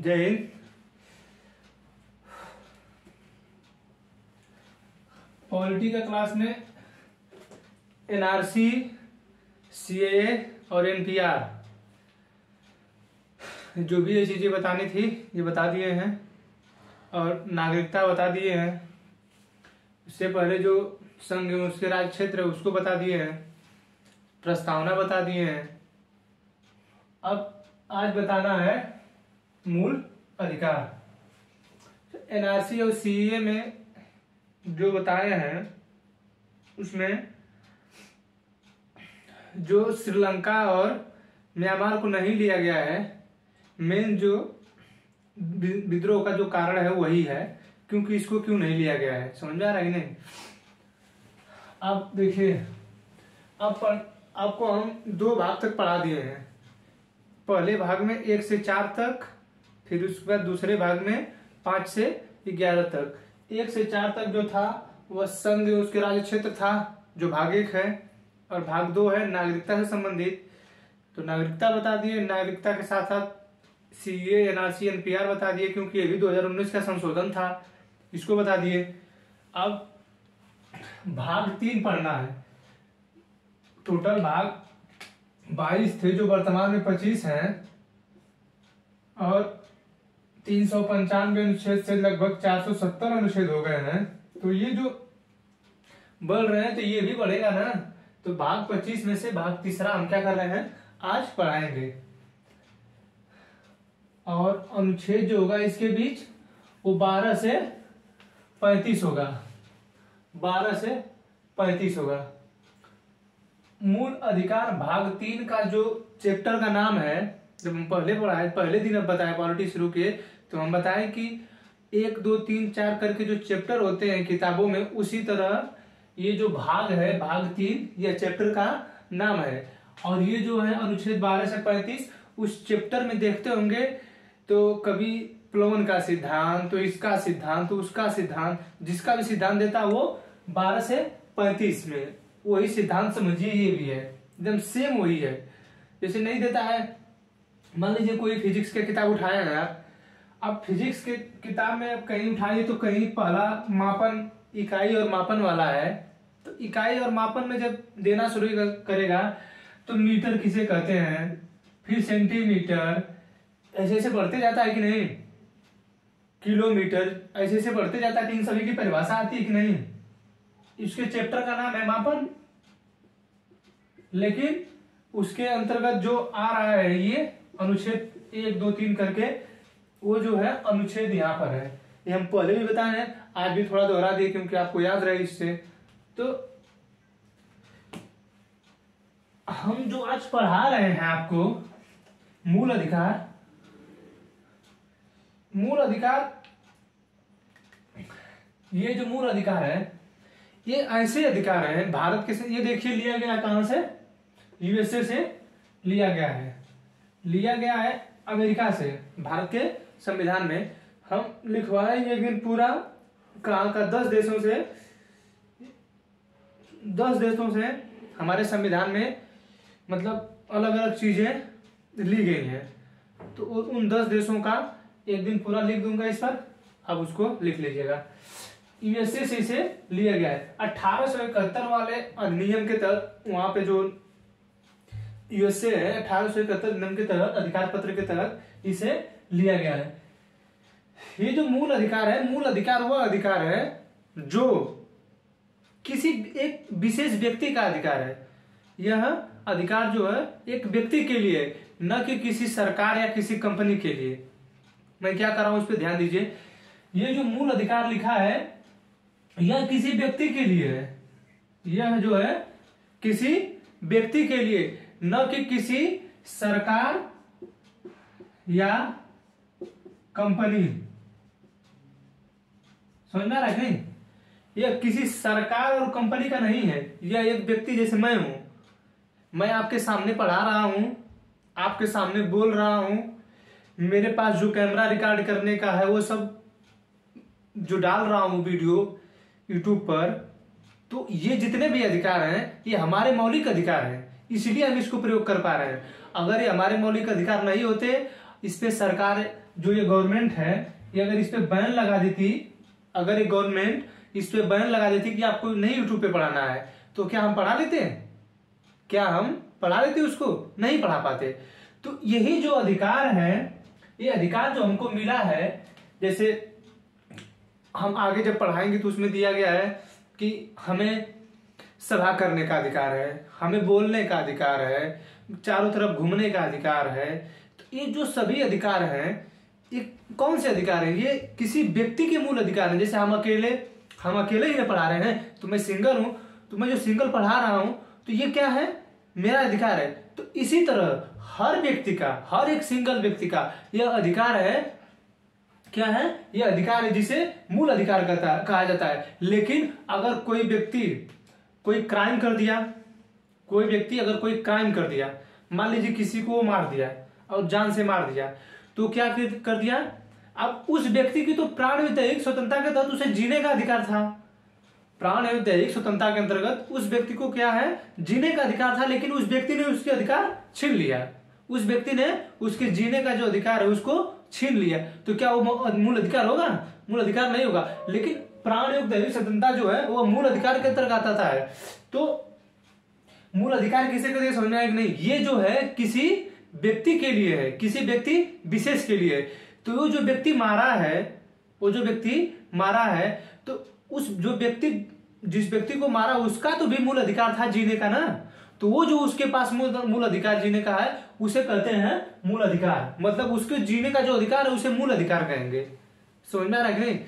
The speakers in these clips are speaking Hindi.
जय हिंद। पॉलिटी का क्लास में एनआरसी, सीएए और एनपीआर जो भी ये चीज़ें बतानी थी ये बता दिए हैं और नागरिकता बता दिए हैं। इससे पहले जो संघ एवं उसके राज्य क्षेत्र है उसको बता दिए हैं, प्रस्तावना बता दिए हैं। अब आज बताना है मूल अधिकार। एनआरसी और सीएए में जो बताए हैं उसमें जो श्रीलंका और म्यांमार को नहीं लिया गया है, मेन जो विद्रोह का जो कारण है वही है, क्योंकि इसको क्यों नहीं लिया गया है। समझ में आ रहा है कि नहीं? अब देखिए, अब आपको हम 2 भाग तक पढ़ा दिए हैं। पहले भाग में 1 से 4 तक, फिर उसके बाद दूसरे भाग में 5 से 11 तक। 1 से 4 तक जो था वह संघ उसके राज्य क्षेत्र था जो भाग 1 है, और भाग 2 है नागरिकता से संबंधित। तो नागरिकता बता दिए, नागरिकता के साथ साथ सीए, एनआरसी, एनपीआर बता दिए, क्योंकि ये भी 2019 का संशोधन था, इसको बता दिए। अब भाग 3 पढ़ना है। टोटल भाग 22 थे जो वर्तमान में 25 हैं, और 395 अनुच्छेद से लगभग 470 अनुच्छेद हो गए हैं। तो ये जो बढ़ रहे हैं तो ये भी बढ़ेगा ना। तो भाग 25 में से भाग 3 हम क्या कर रहे हैं, आज पढ़ाएंगे। और अनुच्छेद जो होगा इसके बीच वो 12 से 35 होगा, 12 से 35 होगा। मूल अधिकार भाग 3 का जो चैप्टर का नाम है, जब हम पहले पढ़ाए, पहले दिन अब बताया पॉलिटी शुरू किए तो हम बताएं कि 1, 2, 3, 4 करके जो चैप्टर होते हैं किताबों में, उसी तरह ये जो भाग है, भाग 3 यह चैप्टर का नाम है। और ये जो है अनुच्छेद 12 से 35 उस चैप्टर में देखते होंगे तो कभी प्लोन का सिद्धांत, तो इसका सिद्धांत, तो उसका सिद्धांत, जिसका भी सिद्धांत देता है वो 12 से 35 में वही सिद्धांत समझिए। ये भी है एकदम सेम वही है। जैसे नहीं देता है, मान लीजिए कोई फिजिक्स की किताब उठाया गया, अब फिजिक्स के किताब में अब कहीं उठाइए तो कहीं पहला मापन इकाई और मापन वाला है, तो इकाई और मापन में जब देना शुरू करेगा तो मीटर किसे कहते हैं, फिर सेंटीमीटर, ऐसे ऐसे बढ़ते जाता है कि नहीं, किलोमीटर, ऐसे ऐसे बढ़ते जाता है कि इन सभी की परिभाषा आती है कि नहीं। इसके चैप्टर का नाम है मापन, लेकिन उसके अंतर्गत जो आ रहा है ये अनुच्छेद 1, 2, 3 करके, वो जो है अनुच्छेद यहाँ पर है। ये हम पहले भी बताए हैं, आज भी थोड़ा दोहरा दिए क्योंकि आपको याद रहे इससे। तो हम जो आज पढ़ा रहे हैं आपको मूल अधिकार, मूल अधिकार, ये जो मूल अधिकार है ये ऐसे अधिकार हैं भारत के, ये देखिए लिया गया कहां से, यूएसए से लिया गया है, लिया गया है अमेरिका से। भारत के संविधान में हम लिखवाएंगे लेकिन पूरा कहां का, 10 देशों से, 10 देशों से हमारे संविधान में मतलब अलग अलग चीजें ली गई हैं। तो उन 10 देशों का एक दिन पूरा लिख दूंगा इस पर, अब उसको लिख लीजिएगा। यूएसए से इसे लिया गया है 1871 वाले अधिनियम के तहत। वहां पे जो यूएसए है 1871 अधिनियम के तहत, अधिकार पत्र के तहत इसे लिया गया है। ये जो मूल अधिकार है, मूल अधिकार वह अधिकार है जो किसी एक विशेष व्यक्ति का अधिकार है। यह अधिकार जो है एक व्यक्ति के लिए, न कि किसी सरकार या किसी कंपनी के लिए। मैं क्या कर रहा हूं उस पर ध्यान दीजिए। ये जो मूल अधिकार लिखा है यह किसी व्यक्ति के लिए है, यह जो है किसी व्यक्ति के लिए, न कि किसी सरकार या कंपनी। समझ में आ रहा है नहीं? यह किसी सरकार और कंपनी का नहीं है, यह एक व्यक्ति जैसे मैं हूं, मैं आपके सामने पढ़ा रहा हूं, आपके सामने बोल रहा हूं, मेरे पास जो कैमरा रिकॉर्ड करने का है वो सब जो डाल रहा हूं वीडियो यूट्यूब पर, तो ये जितने भी अधिकार हैं ये हमारे मौलिक अधिकार हैं, इसलिए हम इसको प्रयोग कर पा रहे हैं। अगर ये हमारे मौलिक अधिकार नहीं होते, इस पे सरकार जो ये गवर्नमेंट है, ये अगर इस पे बैन लगा देती, अगर ये गवर्नमेंट इस पे बैन लगा देती कि आपको नहीं यूट्यूब पे पढ़ाना है, तो क्या हम पढ़ा लेते? क्या हम पढ़ा लेते? उसको नहीं पढ़ा पाते। तो यही जो अधिकार है, ये अधिकार जो हमको मिला है, जैसे हम आगे जब पढ़ाएंगे तो उसमें दिया गया है कि हमें सभा करने का अधिकार है, हमें बोलने का अधिकार है, चारों तरफ घूमने का अधिकार है। तो ये जो सभी अधिकार हैं, ये कौन से अधिकार हैं? ये किसी व्यक्ति के मूल अधिकार हैं। जैसे हम अकेले ही नहीं पढ़ा रहे हैं, तो मैं सिंगल हूं, तो मैं जो सिंगल पढ़ा रहा हूं, तो ये क्या है? मेरा अधिकार है। तो इसी तरह हर व्यक्ति का, हर एक सिंगल व्यक्ति का यह अधिकार है। क्या है? यह अधिकार है जिसे मूल अधिकार कहा जाता है। लेकिन अगर कोई व्यक्ति कोई क्राइम कर दिया, कोई व्यक्ति अगर कोई क्राइम कर दिया, मान लीजिए किसी को मार दिया और जान से मार दिया, तो क्या कर दिया? अब उस व्यक्ति की तो प्राण दैहिक स्वतंत्रता के तहत उसे जीने का अधिकार था। प्राण एवं दैहिक स्वतंत्रता के अंतर्गत उस व्यक्ति को क्या है? जीने का अधिकार था। लेकिन उस व्यक्ति ने उसके अधिकार छीन लिया, उस व्यक्ति ने उसके जीने का जो अधिकार है उसको छीन लिया। तो क्या वो मूल अधिकार होगा? मूल अधिकार नहीं होगा। लेकिन प्राण एवं दैहिक स्वतंत्रता जो है वो मूल अधिकार के अंतर्गत आता है। तो मूल अधिकार किसे कहते हैं समझ में आया कि नहीं? ये जो है किसी व्यक्ति के लिए है, किसी व्यक्ति विशेष के लिए है। तो वो जो व्यक्ति मारा है, वो जो व्यक्ति मारा है, तो उस जो व्यक्ति, जिस व्यक्ति को मारा, उसका तो भी मूल अधिकार था जीने का ना। तो वो जो उसके पास मूल अधिकार जीने का है, उसे कहते हैं मूल अधिकार। मतलब उसके जीने का जो अधिकार है उसे मूल अधिकार कहेंगे। समझ में आ रहा है कि नहीं?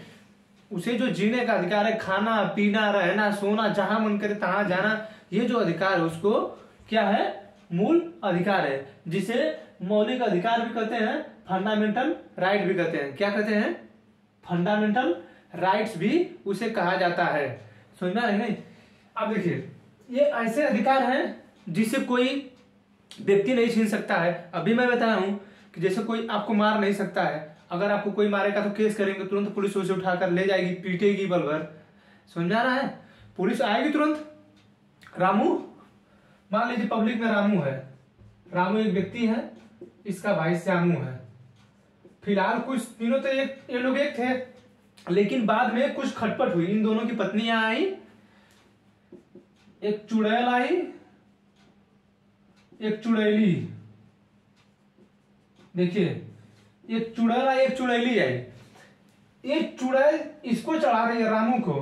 उसे जो जीने का अधिकार है, खाना पीना रहना सोना, जहां मन करे तहां जाना, ये जो अधिकार है उसको क्या है? मूल अधिकार है, जिसे मौलिक अधिकार भी कहते हैं, फंडामेंटल राइट भी कहते हैं। क्या कहते हैं? फंडामेंटल राइट्स भी उसे कहा जाता है। समझ में आ रहा है नहीं? अब देखिए, ये ऐसे अधिकार हैं जिसे कोई व्यक्ति नहीं छीन सकता है। अभी मैं बताया हूं कि जैसे कोई आपको मार नहीं सकता है, अगर आपको कोई मारेगा तो केस करेंगे, तुरंत पुलिस उसे उठाकर ले जाएगी, पीटेगी बल भर। समझ में आ रहा है? पुलिस आएगी तुरंत। रामू, मान लीजिए पब्लिक में रामू है, रामू एक व्यक्ति है, इसका भाई श्यामू है। फिलहाल कुछ दिनों तो ये लोग एक थे, लेकिन बाद में कुछ खटपट हुई, इन दोनों की पत्नियां आई, एक चुड़ैल आई, एक चुड़ैली। देखिए, एक चुड़ैल आई, एक चुड़ैली आई। एक चुड़ैल इसको चढ़ा रही है रामू को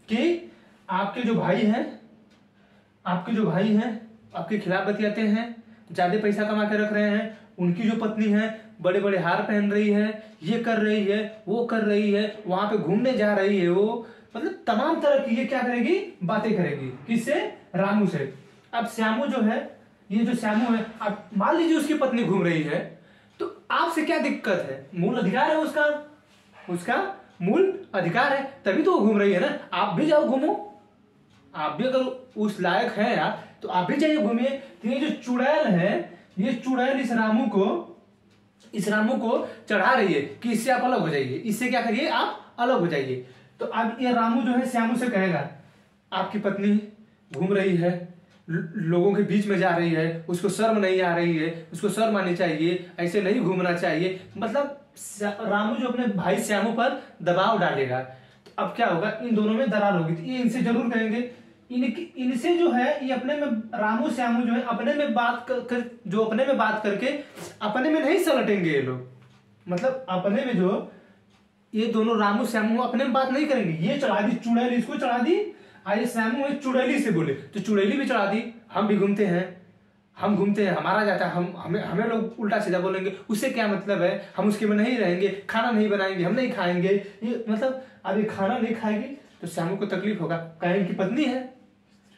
कि आपके जो भाई हैं, आपके खिलाफ बतियाते हैं, ज्यादा पैसा कमा के रख रहे हैं, उनकी जो पत्नी है बड़े बड़े हार पहन रही है, ये कर रही है, वो कर रही है, वहां पे घूमने जा रही है, वो मतलब तमाम तरह की ये क्या करेगी? बातें करेगी। किससे? रामू से। अब श्यामू जो है, ये जो श्यामू है, अब मान लीजिए उसकी पत्नी घूम रही है, तो आपसे क्या दिक्कत है? मूल अधिकार है उसका मूल अधिकार है, तभी तो वो घूम रही है ना। आप भी जाओ घूमो, आप भी अगर उस लायक है आप, तो आप भी जाइए घूमिए। तो ये जो चुड़ैल है, ये चुड़ैल इस रामू को चढ़ा रही है कि इससे आप अलग हो जाइए, इससे क्या करिए? आप अलग हो जाइए। तो अब ये रामू जो है श्यामू से कहेगा, आपकी पत्नी घूम रही है, लोगों के बीच में जा रही है, उसको शर्म नहीं आ रही है, उसको शर्म आनी चाहिए, ऐसे नहीं घूमना चाहिए। मतलब रामू जो अपने भाई श्यामू पर दबाव डालेगा। तो अब क्या होगा? इन दोनों में दरार होगी। तो ये इनसे जरूर कहेंगे, इनसे जो है, ये अपने में रामू श्यामू जो है अपने में बात करके अपने में नहीं सलटेंगे ये लोग। मतलब अपने में जो ये दोनों रामू श्यामू अपने में बात नहीं करेंगे। ये चढ़ा दी चुड़ैल, इसको चढ़ा दी, आए श्यामू चुड़ैली से बोले तो चुड़ैली भी चढ़ा दी, हम भी घूमते हैं, हमारा जाता है, हमें लोग उल्टा सीधा बोलेंगे, उससे क्या मतलब है? हम उसके में नहीं रहेंगे, खाना नहीं बनाएंगे, हम नहीं खाएंगे। ये मतलब अब ये खाना नहीं खाएगी तो श्यामू को तकलीफ होगा, कहेंगे कि पत्नी है।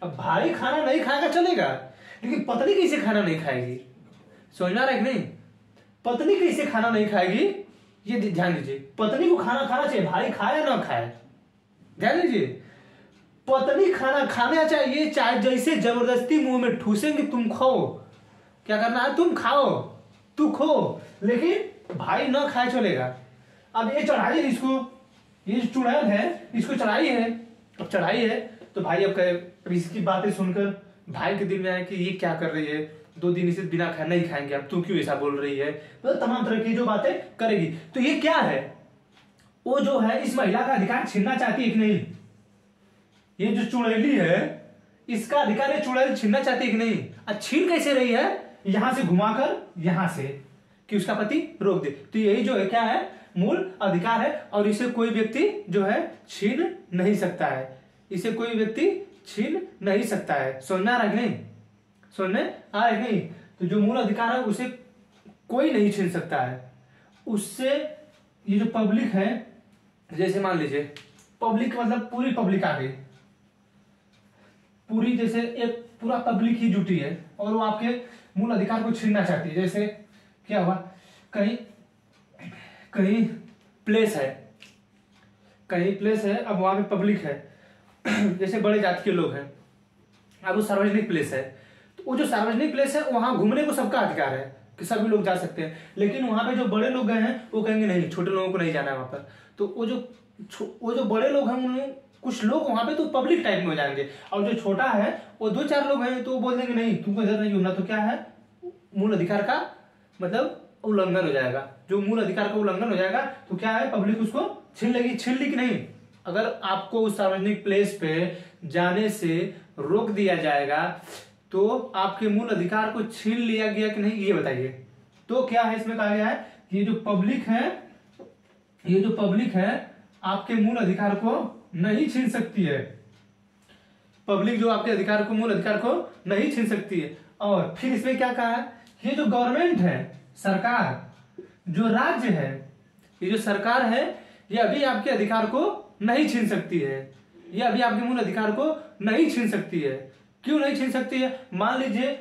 अब भाई खाना नहीं खाएगा चलेगा, लेकिन पत्नी कैसे खाना नहीं खाएगी? समझना रहा है कि नहीं? पत्नी कैसे खाना नहीं खाएगी, ये ध्यान दीजिए। पत्नी को खाना खाना चाहिए, भाई खाए ना खाए, ध्यान दीजिए। पत्नी खाना खाना चाहिए, चाहे जैसे जबरदस्ती मुंह में ठूसेंगे तुम खाओ, क्या करना है? तुम खाओ, तू खो, लेकिन भाई ना खाए चलेगा। अब ये चढ़ाई इसको, ये चुड़ैल है, इसको चढ़ाई है। अब चढ़ाई है तो भाई अब इसकी बातें सुनकर भाई के दिल में आया कि ये क्या कर रही है, 2 दिन इसे बिना खाए नहीं खाएंगे, अब तू क्यों ऐसा बोल रही है, मतलब तमाम तरह की जो बातें करेगी। तो ये क्या है, वो जो है इस महिला का अधिकार छीनना चाहती है कि नहीं, ये जो चुड़ैली है इसका अधिकार ये चुड़ैल छीनना चाहती है कि नहीं। अब छीन कैसे रही है, यहां से घुमाकर यहां से, कि उसका पति रोक दे। तो यही जो है क्या है, मूल अधिकार है, और इसे कोई व्यक्ति जो है छीन नहीं सकता है, इसे कोई व्यक्ति छीन नहीं सकता है। समझ में आ रहा है कि नहीं, समझ में आ रहा है कि नहीं। तो जो मूल अधिकार है उसे कोई नहीं छीन सकता है। उससे ये जो पब्लिक है, जैसे मान लीजिए पब्लिक मतलब पूरी पब्लिक आ गई, पूरी जैसे एक पूरा पब्लिक ही जुटी है और वो आपके मूल अधिकार को छीनना चाहती है। जैसे क्या हुआ, कहीं कहीं प्लेस है, कहीं प्लेस है, अब वहां पे पब्लिक है, जैसे बड़े जाति के लोग हैं, अब वो सार्वजनिक प्लेस है, तो वो जो सार्वजनिक प्लेस है वहां घूमने को सबका अधिकार है कि सभी लोग जा सकते हैं, लेकिन वहां पे जो बड़े लोग गए हैं वो कहेंगे नहीं, छोटे लोगों को नहीं जाना है वहां पर। तो वो जो बड़े लोग हैं, कुछ लोग वहां पे तो पब्लिक टाइप में हो जाएंगे, और जो छोटा है वो 2-4 लोग हैं तो वो बोल देंगे नहीं तुमको इधर नहीं घूमना। तो क्या है, मूल अधिकार का मतलब उल्लंघन हो जाएगा। जो मूल अधिकार का उल्लंघन हो जाएगा तो क्या है, पब्लिक उसको छीन लेगी। छीन ली कि नहीं, अगर आपको उस सार्वजनिक प्लेस पे जाने से रोक दिया जाएगा तो आपके मूल अधिकार को छीन लिया गया कि नहीं, ये बताइए। तो क्या है, इसमें कहा गया है ये जो पब्लिक है, ये जो पब्लिक है आपके मूल अधिकार को नहीं छीन सकती है। पब्लिक जो आपके अधिकार को, मूल अधिकार को नहीं छीन सकती है। और फिर इसमें क्या कहा है, ये जो गवर्नमेंट है, सरकार, जो राज्य है, ये जो सरकार है, ये अभी आपके अधिकार को नहीं छीन सकती है, ये अभी आपके मूल अधिकार को नहीं छीन सकती है। क्यों नहीं छीन सकती है, मान लीजिए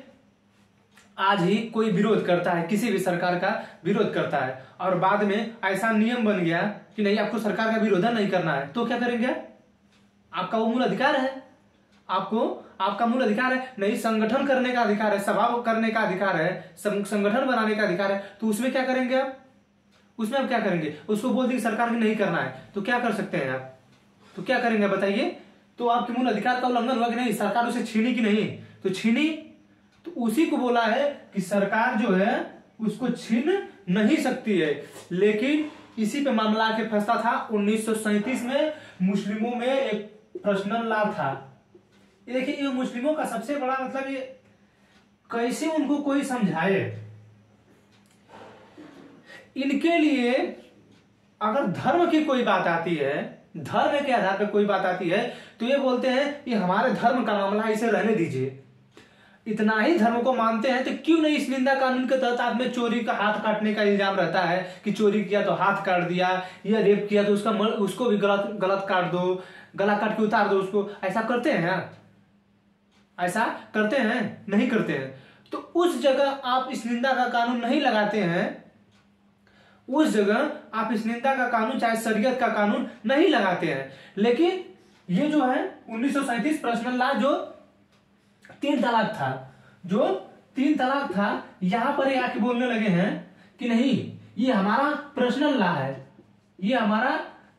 आज ही कोई विरोध करता है, किसी भी सरकार का विरोध करता है, और बाद में ऐसा नियम बन गया कि नहीं आपको सरकार का विरोध नहीं करना है, तो क्या करेंगे, आपका वो मूल अधिकार है, आपको आपका मूल अधिकार है, नहीं संगठन करने का अधिकार है, सभा करने का अधिकार है, संगठन बनाने का अधिकार है, तो उसमें क्या करेंगे आप, उसमें आप क्या करेंगे, उसको बोल देंगे सरकार ने नहीं करना है, तो क्या कर सकते हैं आप, तो क्या करेंगे बताइए। तो आपके मूल अधिकार का उल्लंघन हुआ कि नहीं, सरकार उसे छीनी कि नहीं, तो छीनी, तो उसी को बोला है कि सरकार जो है उसको छीन नहीं सकती है। लेकिन इसी पे मामला के फंसता था 1937 में, मुस्लिमों में एक पर्सनल लॉ था। ये देखिए, ये मुस्लिमों का सबसे बड़ा मतलब, ये कैसे उनको कोई समझाए, इनके लिए अगर धर्म की कोई बात आती है, धर्म के आधार पर कोई बात आती है, तो ये बोलते हैं कि हमारे धर्म का मामला है, इसे रहने दीजिए। इतना ही धर्म को मानते हैं तो क्यों नहीं इस निंदा कानून के तहत आप में चोरी का हाथ काटने का इल्जाम रहता है कि चोरी किया तो हाथ काट दिया, या रेप किया तो उसको भी गलत काट दो, गला काट के उतार दो उसको। ऐसा करते हैं, ऐसा करते हैं, नहीं करते हैं। तो उस जगह आप इस निंदा का कानून नहीं लगाते हैं, उस जगह आप इस निंदा का कानून, चाहे शरीयत का कानून नहीं लगाते हैं। लेकिन ये जो है 1937 पर्सनल लॉ, जो 3 तलाक था, जो 3 तलाक था, यहां पर आके बोलने लगे हैं कि नहीं ये हमारा पर्सनल लॉ है, ये हमारा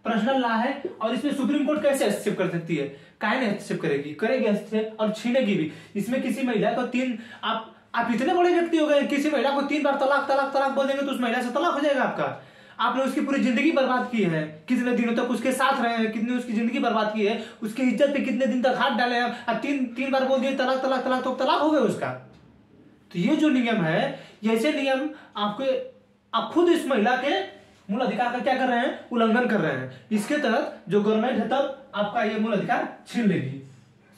पर्सनल लॉ है, और इसमें सुप्रीम कोर्ट कैसे हस्तक्षेप कर सकती है, काहे नहीं हस्तक्षेप करेगी, करेगी हस्तक्षेप, और छीनेगी भी। इसमें किसी महिला को 3, आप इतने बड़े व्यक्ति हो गए, किसी महिला को 3 बार तलाक तलाक तलाक बोल देंगे तो उस महिला से तलाक हो जाएगा आपका। आपने उसकी पूरी जिंदगी बर्बाद की है, कितने दिनों तक उसके साथ रहे हैं, कितनी उसकी जिंदगी बर्बाद की है, उसकी इज्जत पे कितने दिन तक हाथ डाले हैं, अब 3 बार बोल दिए तलाक तलाक तलाक, तो तलाक हो गया उसका। तो ये जो नियम है, ऐसे नियम आप खुद इस महिला के मूल अधिकार का क्या कर रहे हैं, उल्लंघन कर रहे हैं। इसके तहत जो गवर्नमेंट है तब आपका ये मूल अधिकार छीन लेगी।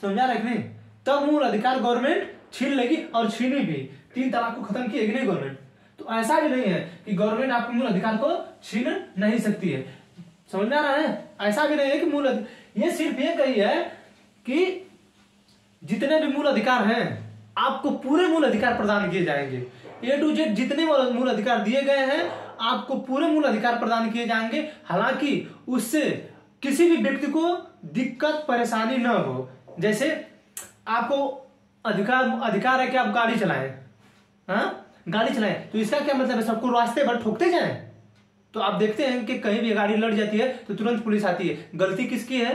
समझा रहे कि नहीं, तब मूल अधिकार गवर्नमेंट छीन लेगी, और छीनी भी। 3 तलाक को खत्म किएगी नहीं गवर्नमेंट। तो ऐसा भी नहीं है कि गवर्नमेंट आपके मूल अधिकार को छीन नहीं सकती है। समझ में आ रहा है, ऐसा भी नहीं है कि ये सिर्फ ये कही है कि जितने भी मूल अधिकार हैं आपको पूरे मूल अधिकार प्रदान किए जाएंगे, A to Z जितने मूल अधिकार दिए गए हैं आपको पूरे मूल अधिकार प्रदान किए जाएंगे। हालांकि उससे किसी भी व्यक्ति को दिक्कत परेशानी न हो। जैसे आपको अधिकार है कि आप गाड़ी चलाएं, हाँ गाड़ी चलाएं, तो इसका क्या मतलब है, सबको रास्ते भर ठोकते जाएं। तो आप देखते हैं कि कहीं भी गाड़ी लड़ जाती है तो तुरंत पुलिस आती है, गलती किसकी है,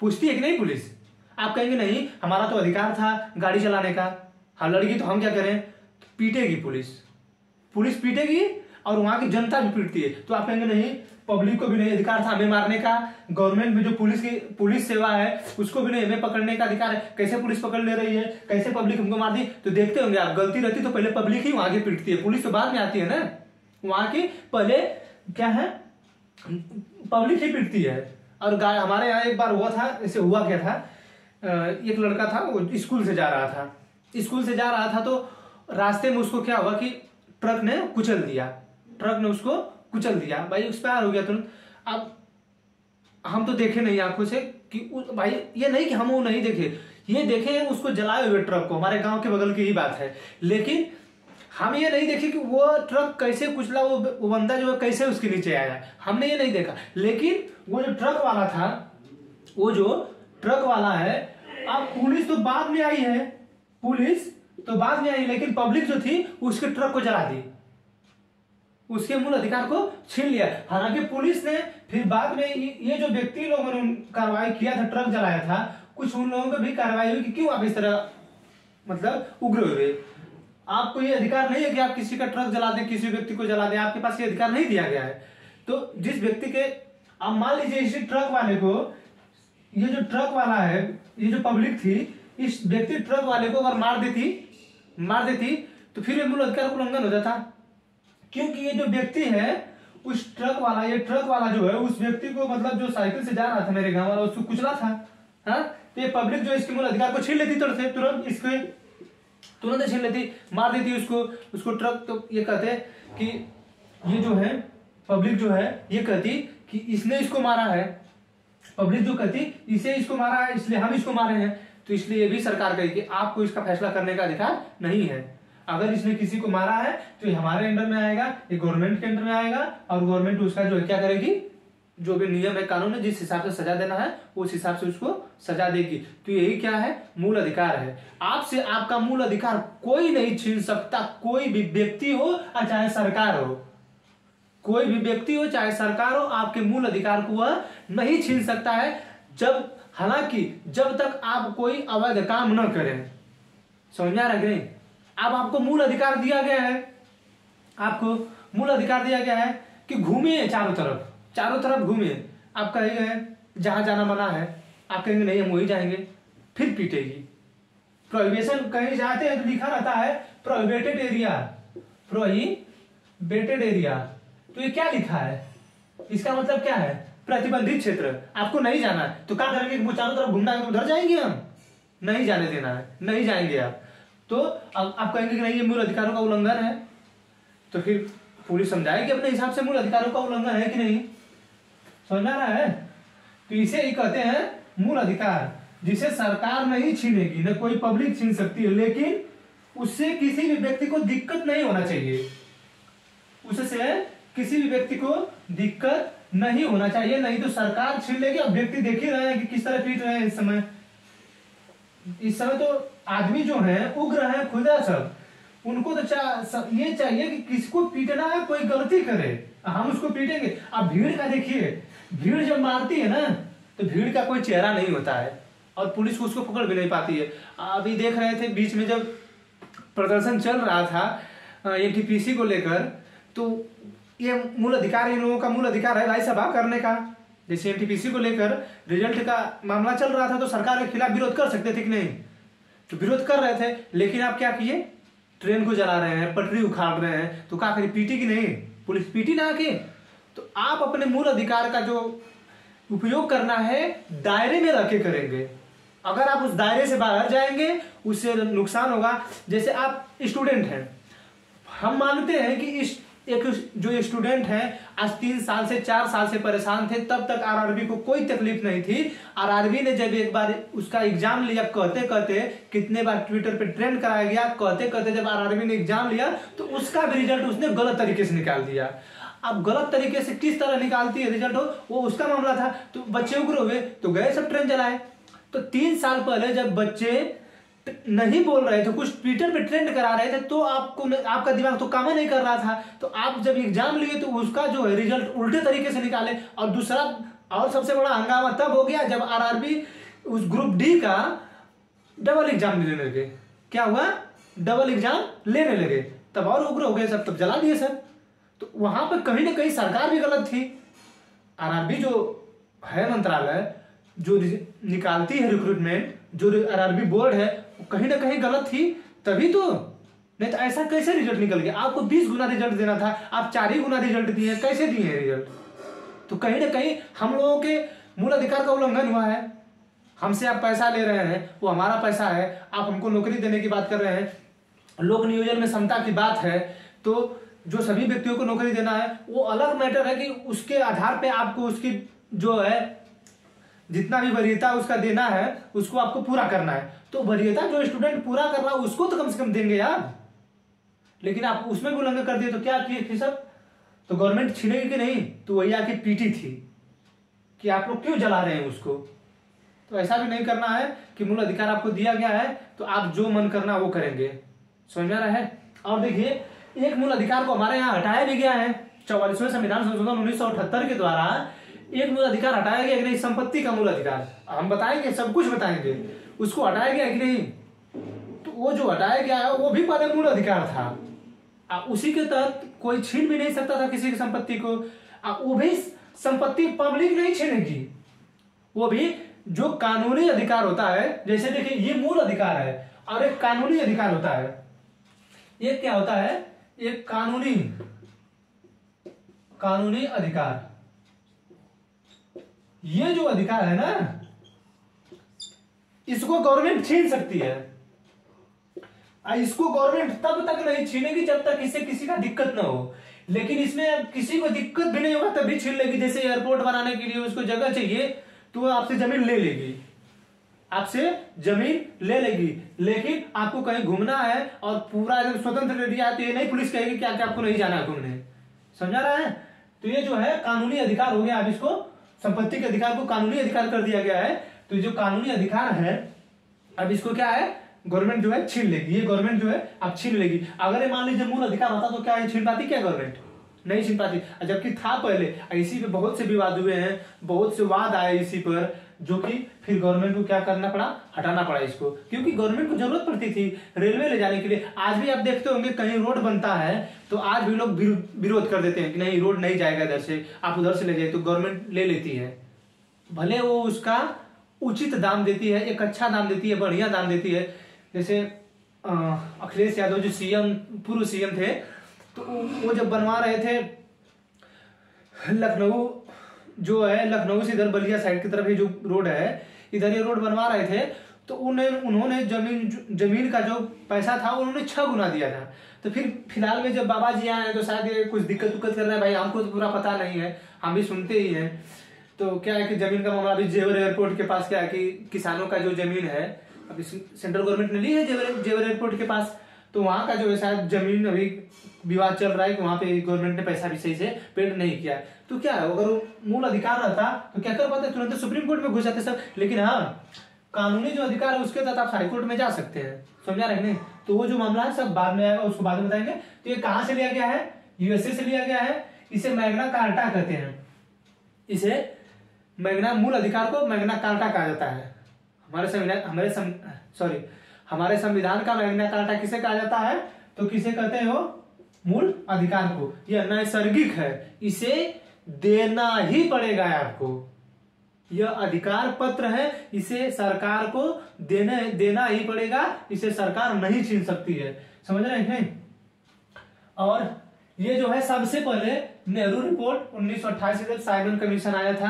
पूछती है कि नहीं पुलिस। आप कहेंगे नहीं हमारा तो अधिकार था गाड़ी चलाने का, हाँ लड़की तो हम क्या करें, पीटेगी पुलिस, पुलिस पीटेगी और वहां की जनता भी पीटती है। तो आप कहेंगे नहीं, पब्लिक को भी नहीं अधिकार था हमें मारने का, गवर्नमेंट में जो पुलिस सेवा है उसको भी नहीं हमें पकड़ने का अधिकार है, कैसे पुलिस पकड़ ले रही है, कैसे पब्लिक हमको मार दी। तो देखते होंगे आप, गलती रहती तो पहले पब्लिक ही वहां की पीटती है, पुलिस तो बाद में आती है ना, वहां की पहले क्या है पब्लिक ही पीटती है। और हमारे यहाँ एक बार हुआ था, ऐसे हुआ क्या था, एक लड़का था वो स्कूल से जा रहा था तो रास्ते में उसको क्या हुआ कि ट्रक ने कुचल दिया, भाई एक्सपायर हो गया तुरंत। अब हम तो देखे नहीं आंखों से कि भाई ये नहीं कि हम वो नहीं देखे, ये देखे हैं उसको जलाए हुए ट्रक को, हमारे गांव के बगल की ही बात है, लेकिन हम ये नहीं देखे कि वो ट्रक कैसे कुचला, वो बंदा जो है कैसे उसके नीचे आया, हमने ये नहीं देखा। लेकिन वो जो ट्रक वाला था, वो जो ट्रक वाला है, अब पुलिस तो बाद में आई, लेकिन पब्लिक जो थी उसके ट्रक को जला दी, उसके मूल अधिकार को छीन लिया। हालांकि पुलिस ने फिर बाद में ये जो व्यक्ति लोगों ने कार्रवाई किया था, ट्रक जलाया था, कुछ उन लोगों पर भी कार्रवाई हुई कि क्यों आप इस तरह मतलब उग्र हुए। आपको ये अधिकार नहीं है कि आप किसी का ट्रक जला दें, किसी व्यक्ति को जला दें, आपके पास ये अधिकार नहीं दिया गया है। तो जिस व्यक्ति के, आप मान लीजिए इसी ट्रक वाले को, ये जो ट्रक वाला है, ये जो पब्लिक थी, इस व्यक्ति ट्रक वाले को अगर मार देती तो फिर ये मूल अधिकार का उल्लंघन हो जाता, क्योंकि ये जो व्यक्ति है उस ट्रक वाला जो है उस व्यक्ति को, मतलब जो साइकिल से जा रहा था मेरे गांव वाला, उसको कुचला था। हाँ, तो ये पब्लिक जो इसके मूल अधिकार को छीन लेती तुरंत छीन लेती, मार देती उसको ट्रक। तो ये कहते कि ये जो है पब्लिक जो है ये कहती कि इसने इसको मारा है, पब्लिक जो कहती इसे इसको मारा है इसलिए हम इसको मारे हैं। तो इसलिए ये भी सरकार कही कि आपको इसका फैसला करने का अधिकार नहीं है। अगर इसने किसी को मारा है तो ये हमारे अंडर में आएगा, ये गवर्नमेंट के अंडर में आएगा, और गवर्नमेंट उसका जो है क्या करेगी, जो भी नियम है, कानून है, जिस हिसाब से सजा देना है उस हिसाब से उसको सजा देगी। तो यही क्या है, मूल अधिकार है। आपसे आपका मूल अधिकार कोई नहीं छीन सकता, कोई भी व्यक्ति हो और चाहे सरकार हो, कोई भी व्यक्ति हो चाहे सरकार हो, आपके मूल अधिकार को वह नहीं छीन सकता है, हालांकि जब तक आप कोई अवैध काम न करें। समझ में आ रहा है कि नहीं? अब आपको मूल अधिकार दिया गया है, कि घूमिए चारों तरफ घूमिए। आप कहेंगे जहां जाना मना है, आप कहेंगे नहीं हम वही जाएंगे, फिर पीटेगी। प्रोहिबिशन कहीं जाते हैं तो लिखा रहता है प्रोहिबिटेड एरिया, तो ये क्या लिखा है, इसका मतलब क्या है, प्रतिबंधित क्षेत्र। आपको नहीं जाना है तो क्या करेंगे, वो चारों तरफ घूमना है, उधर जाएंगे, हम नहीं जाने देना है, नहीं जाएंगे आप। तो अब आप कहेंगे कि नहीं ये मूल अधिकारों का उल्लंघन है, तो फिर पुलिस समझाएगी अपने हिसाब से मूल अधिकारों का उल्लंघन है कि नहीं। समझ आ रहा है? तो इसे ही कहते हैं मूल अधिकार, जिसे सरकार नहीं छीनेगी, न कोई पब्लिक छीन सकती है, लेकिन उससे किसी भी व्यक्ति को दिक्कत नहीं होना चाहिए, नहीं तो सरकार छीन लेगी। अब व्यक्ति देख ही रहे हैं कि किस तरह पीट रहे हैं इस समय तो आदमी जो है उग्र है, खुदा सब, उनको तो ये चाहिए कि किसको पीटना है, कोई गलती करे हम उसको पीटेंगे। अब भीड़ का देखिए, भीड़ जब मारती है ना तो भीड़ का कोई चेहरा नहीं होता है, और पुलिस उसको पकड़ भी नहीं पाती है। अभी देख रहे थे बीच में जब प्रदर्शन चल रहा था एनटीपीसी को लेकर, तो ये मूल अधिकार, इन लोगों का मूल अधिकार है राज्यसभा करने का। जैसे एनटीपीसी को लेकर रिजल्ट का मामला चल रहा था तो सरकार के खिलाफ विरोध कर सकते थे कि नहीं, तो विरोध कर रहे थे, लेकिन आप क्या किए, ट्रेन को जला रहे हैं, पटरी उखाड़ रहे हैं, तो क्या करिए, पीटी की नहीं, पुलिस पीटी ना आके। तो आप अपने मूल अधिकार का जो उपयोग करना है दायरे में रह के करेंगे। अगर आप उस दायरे से बाहर जाएंगे उससे नुकसान होगा। जैसे आप स्टूडेंट हैं, हम मानते हैं कि एक जो स्टूडेंट है आज 3 साल से 4 साल से परेशान थे, तब तक आरआरबी को कोई तकलीफ नहीं थी। आरआरबी ने जब एक बार उसका एग्जाम लिया, कहते कहते कितने बार ट्विटर पे ट्रेंड कराया गया, कहते कहते जब आरआरबी ने एग्जाम लिया तो उसका भी रिजल्ट उसने गलत तरीके से निकाल दिया। अब गलत तरीके से किस तरह निकालती है रिजल्ट, वो उसका मामला था। तो बच्चे उग्र हुए तो गए सब ट्रेन जलाए। तो 3 साल पहले जब बच्चे नहीं बोल रहे थे, कुछ ट्विटर पे ट्रेंड करा रहे थे, तो आपका दिमाग तो काम नहीं कर रहा था। तो आप जब एग्जाम लिए तो उसका जो है रिजल्ट उल्टे तरीके से निकाले। और दूसरा और सबसे बड़ा हंगामा तब हो गया जब आरआरबी उस ग्रुप डी का डबल एग्जाम लेने लगे। क्या हुआ, डबल एग्जाम लेने लगे, तब और उग्र हो गए सब, तब जला दिए सब। तो वहां पर कहीं ना कहीं सरकार भी गलत थी। आरआरबी जो है मंत्रालय जो निकालती है रिक्रूटमेंट, जो आरआरबी बोर्ड है, वो कहीं ना कहीं गलत थी, तभी तो। नहीं तो ऐसा कैसे रिजल्ट निकल गया? आपको 20 गुना रिजल्ट देना था, आप 4 ही गुना रिजल्ट दिए, कैसे दिए हैं रिजल्ट? तो कहीं ना कहीं हम लोगों के मूल अधिकार का उल्लंघन हुआ है। हमसे आप पैसा ले रहे हैं, वो हमारा पैसा है, आप हमको नौकरी देने की बात कर रहे हैं, लोक नियोजन में क्षमता की बात है, तो जो सभी व्यक्तियों को नौकरी देना है वो अलग मैटर है कि उसके आधार पे आपको उसकी जो है जितना भी वरीयता उसका देना है उसको आपको पूरा करना है। तो वरीयता जो स्टूडेंट पूरा कर रहा है उसको तो कम से कम देंगे यार, लेकिन आप उसमें भी उल्लंघन कर दिए तो क्या किए सब? तो गवर्नमेंट छीनेगी कि नहीं? तो वही आके पीटी थी कि आप लोग क्यों जला रहे हैं उसको। तो ऐसा भी नहीं करना है कि मूल अधिकार आपको दिया गया है तो आप जो मन करना वो करेंगे, समझ में आ रहा है? और देखिए एक मूल अधिकार को हमारे यहाँ हटाया भी गया है 44वें संविधान संशोधन 1978 के द्वारा। एक मूल अधिकार हटाया गया कि नहीं? संपत्ति का मूल अधिकार। हम बताएंगे, सब कुछ बताएंगे, उसको हटाया गया कि नहीं? तो वो जो हटाया गया है वो भी पहले मूल अधिकार था, उसी के तहत कोई छीन भी नहीं सकता था किसी की संपत्ति को। वो भी संपत्ति पब्लिक नहीं छीनेगी, वो भी जो कानूनी अधिकार होता है। जैसे देखिए ये मूल अधिकार है और एक कानूनी अधिकार होता है। ये क्या होता है? एक कानूनी अधिकार। ये जो अधिकार है ना, इसको गवर्नमेंट छीन सकती है। इसको गवर्नमेंट तब तक नहीं छीनेगी जब तक इससे किसी का दिक्कत ना हो, लेकिन इसमें किसी को दिक्कत भी नहीं होगा तभी छीन लेगी। जैसे एयरपोर्ट बनाने के लिए उसको जगह चाहिए तो आपसे जमीन ले लेगी, आपसे जमीन ले लेगी, लेकिन आपको कहीं घूमना है और पूरा जब स्वतंत्र एरिया है तो ये नहीं पुलिस कहेगी कि आपको नहीं जाना है घूमने, समझा रहा है? तो ये जो है कानूनी अधिकार हो गया। अब इसको संपत्ति के अधिकार को कानूनी अधिकार कर दिया गया है। तो ये जो कानूनी अधिकार है अब इसको क्या है? गवर्नमेंट जो है छीन लेगी। ये गवर्नमेंट जो है अब छीन लेगी। अगर ये मान लीजिए मूल अधिकार होता तो क्या ये छीन पाती? क्या गवर्नमेंट नहीं छीन पाती। जबकि था पहले, इसी पे बहुत से विवाद हुए हैं, बहुत से वाद आए इसी पर, जो कि फिर गवर्नमेंट को क्या करना पड़ा? हटाना पड़ा इसको, क्योंकि गवर्नमेंट को जरूरत पड़ती थी रेलवे ले जाने के लिए। आज भी आप देखते होंगे कहीं रोड बनता है तो आज भी लोग विरोध कर देते हैं कि नहीं रोड नहीं जाएगा इधर से, आप उधर से ले जाइए, तो गवर्नमेंट ले लेती है। भले वो उसका उचित दाम देती है, एक अच्छा दाम देती है, बढ़िया दाम देती है। जैसे अखिलेश यादव जो सीएम, पूर्व सीएम थे, तो वो जब बनवा रहे थे लखनऊ जो है, लखनऊ से इधर बलिया साइड की तरफ ये जो रोड है, इधर ये रोड बनवा रहे थे, तो उन्होंने जमीन का जो पैसा था उन्होंने 6 गुना दिया था। तो फिर फिलहाल में जब बाबा जी आए हैं तो शायद ये कुछ दिक्कत कर रहे हैं, भाई हमको तो पूरा पता नहीं है, हम भी सुनते ही हैं। तो क्या है कि जमीन का मामला अभी जेवर एयरपोर्ट के पास क्या है कि किसानों का जो जमीन है अभी सेंट्रल गवर्नमेंट ने ली है जेवर एयरपोर्ट के पास, तो वहां का जो है शायद जमीन अभी विवाद चल रहा है कि वहां पे गवर्नमेंट ने पैसा भी सही से पेड नहीं किया। तो क्या है, अगर मूल अधिकार रहता तो क्या कर पाते? तुरंत सुप्रीम कोर्ट में घुस जाते सब। लेकिन हाँ, कानूनी जो अधिकार है उसके तहत आप हाईकोर्ट में जा सकते हैं, समझा रहे नहीं? तो वो जो मामला है सब बाद में आएगा, उसको बाद में बताएंगे। तो ये कहां से लिया गया है? यूएसए से लिया गया है। इसे मैग्ना कार्टा कहते हैं। इसे मैग्ना, मूल अधिकार को मैग्ना कार्टा कहा जाता है। हमारे संविधान का मैग्ना कार्टा किसे कहा जाता है? तो किसे कहते हैं? वो मूल अधिकार को। यह नैसर्गिक है, इसे देना ही पड़ेगा आपको। यह अधिकार पत्र है, इसे सरकार को देना ही पड़ेगा, इसे सरकार नहीं छीन सकती है, समझ रहे हैं? और ये जो है सबसे पहले नेहरू रिपोर्ट 1928 जब साइमन कमीशन आया था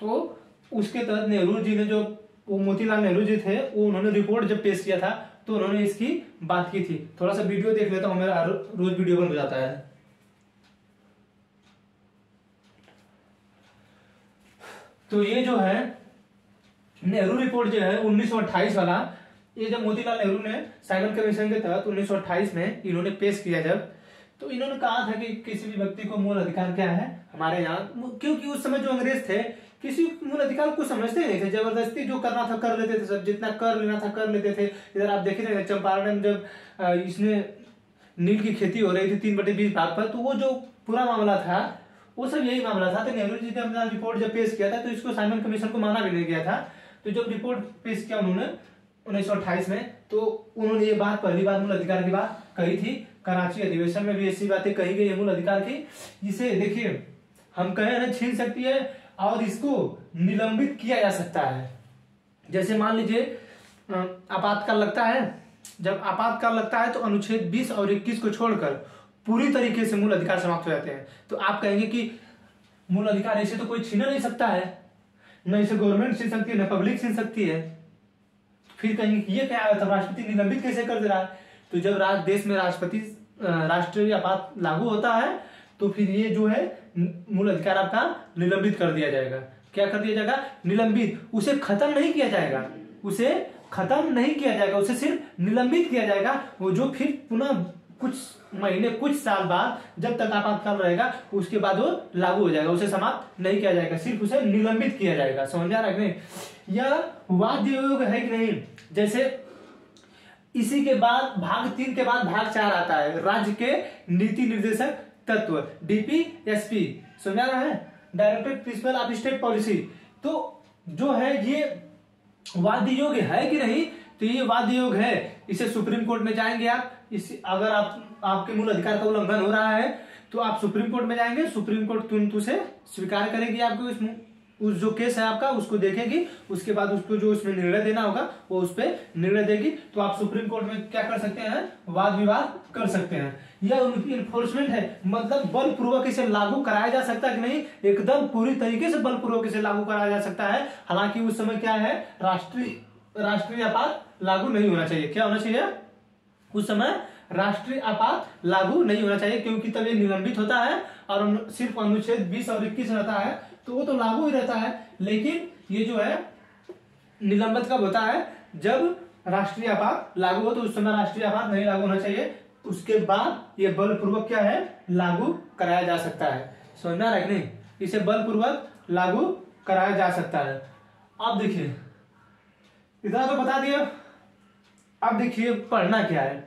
तो उसके तहत नेहरू जी ने, जो वो मोतीलाल नेहरू जी थे, वो उन्होंने रिपोर्ट जब पेश किया था तो उन्होंने इसकी बात की थी। थोड़ा सा वीडियो देख लेता हूं, मेरा रोज वीडियो बन जाता है। तो ये जो है नेहरू रिपोर्ट जो है 1928 वाला, ये जब मोतीलाल नेहरू ने साइमन कमीशन के तहत 1928 में इन्होंने पेश किया जब, तो इन्होंने कहा था कि किसी भी व्यक्ति को मूल अधिकार क्या है हमारे यहाँ, क्योंकि उस समय जो अंग्रेज थे किसी मूल अधिकार को समझते नहीं थे, जबरदस्ती जो करना था कर लेते थे, सब जितना कर लेना था कर लेते थे। इधर आप देख रहे हैं चंपारण में जब इसने नील की खेती हो रही थी 3/20 भाग पर, तो वो जो पूरा मामला था वो सब यही मामला था। तो नेहरू जी ने अपना रिपोर्ट जब पेश किया था तो इसको साइमन कमीशन को माना भी नहीं गया था। तो जब रिपोर्ट पेश किया उन्होंने 1928 में। तो उन्होंने ये बात पहली बार मूल अधिकार की बात कही थी। कराची अधिवेशन में भी ऐसी बातें कही गई है मूल अधिकार की। इसे देखिए हम कहें ना छीन सकती है और इसको निलंबित किया जा सकता है। जैसे मान लीजिए आपातकाल लगता है, जब आपातकाल लगता है तो अनुच्छेद 20 और 21 को छोड़कर पूरी तरीके से मूल अधिकार समाप्त हो जाते हैं। तो आप कहेंगे कि मूल अधिकार ऐसे तो कोई छीन नहीं सकता है, न इसे गवर्नमेंट छीन सकती है, न पब्लिक छीन सकती है। फिर कहेंगे कि ये क्या है, तब राष्ट्रपति निलंबित कैसे कर दे रहा है। तो जब देश में राष्ट्रीय आपात लागू होता है तो फिर ये जो है मूल अधिकार आपका निलंबित कर दिया जाएगा। क्या कर दिया जाएगा? निलंबित। उसे खत्म नहीं किया जाएगा, उसे खत्म नहीं किया जाएगा, उसे सिर्फ निलंबित किया जाएगा। वो जो फिर पुनः कुछ महीने कुछ साल बाद जब तक आपातकाल रहेगा उसके बाद वो लागू हो जाएगा, उसे समाप्त नहीं किया जाएगा, सिर्फ उसे निलंबित किया जाएगा। समझ आ रहा है कि नहीं? यह वाद्य योग है कि नहीं? जैसे इसी के बाद भाग 3 के बाद भाग 4 आता है, राज्य के नीति निर्देशक तत्व, DPSP। समझ आ रहा है? Directed principle of state policy. तो जो है ये वाद्य योग है कि नहीं? तो ये वाद्य योग है। इसे सुप्रीम कोर्ट में जाएंगे आप, इस अगर आपके मूल अधिकार का उल्लंघन हो रहा है तो आप सुप्रीम कोर्ट में जाएंगे, सुप्रीम कोर्ट तुरंत उसे स्वीकार करेगी। आपको उस जो केस है आपका उसको देखेगी, उसके बाद उसको जो उसमें निर्णय देना होगा वो उस पर निर्णय देगी। तो आप सुप्रीम कोर्ट में क्या कर सकते हैं? वाद विवाद कर सकते हैं। यह उनकी इन्फोर्समेंट है, मतलब बलपूर्वक इसे लागू कराया जा सकता है कि नहीं? एकदम पूरी तरीके से बलपूर्वक इसे लागू कराया जा सकता है। हालांकि उस समय क्या है, राष्ट्रीय आपात लागू नहीं होना चाहिए। क्या होना चाहिए? उस समय राष्ट्रीय आपात लागू नहीं होना चाहिए, क्योंकि तब ये निलंबित होता है और सिर्फ अनुच्छेद 20 और 21 रहता है तो वो तो लागू ही रहता है। लेकिन ये जो है निलंबित कब होता है? जब राष्ट्रीय आपात लागू हो, तो उस समय राष्ट्रीय आपात नहीं लागू होना चाहिए। उसके बाद ये बलपूर्वक क्या है, लागू कराया जा सकता है। समझना है कि नहीं? इसे बलपूर्वक लागू कराया जा सकता है। अब देखिए इतना तो बता दिया। अब देखिए पढ़ना क्या है।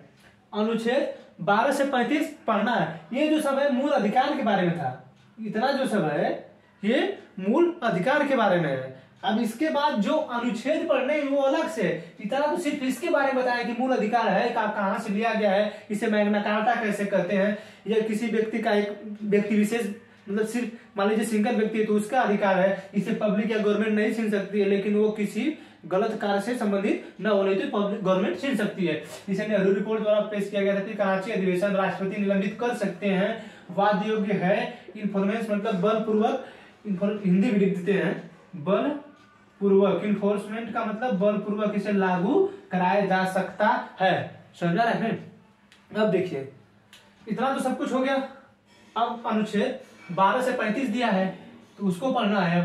अनुच्छेद 12 से 35 पढ़ना है। ये जो सब है मूल अधिकार के बारे में था। इतना जो सब है ये मूल अधिकार के बारे में है। अब इसके बाद जो अनुच्छेद पढ़ने हैं वो अलग से। इतना तो सिर्फ इसके बारे में बताया कि मूल अधिकार है, कहाँ से लिया गया है, इसे मैग्ना कार्टा कैसे कहते हैं, या किसी व्यक्ति का एक व्यक्ति विशेष, मतलब सिर्फ मान लीजिए सिंगल व्यक्ति है तो उसका अधिकार है, इसे पब्लिक या गवर्नमेंट नहीं छीन सकती है, लेकिन वो किसी गलत कार्य से संबंधित न होने तो गवर्नमेंट छीन सकती है। इसे नेहरू रिपोर्ट द्वारा पेश किया गया था कि कराची अधिवेशन राष्ट्रपति निलंबित कर सकते हैं। वाद योग्य है। इन्फॉर्मेंस मतलब बलपूर्वक, हिंदी भी लिख देते हैं, बलपूर्वक। इन्फोर्समेंट का मतलब बलपूर्वक इसे लागू कराया जा सकता है। समझा रहे हैं? अब देखिए इतना तो सब कुछ हो गया। अब अनुच्छेद 12 से 35 दिया है तो उसको पढ़ना है।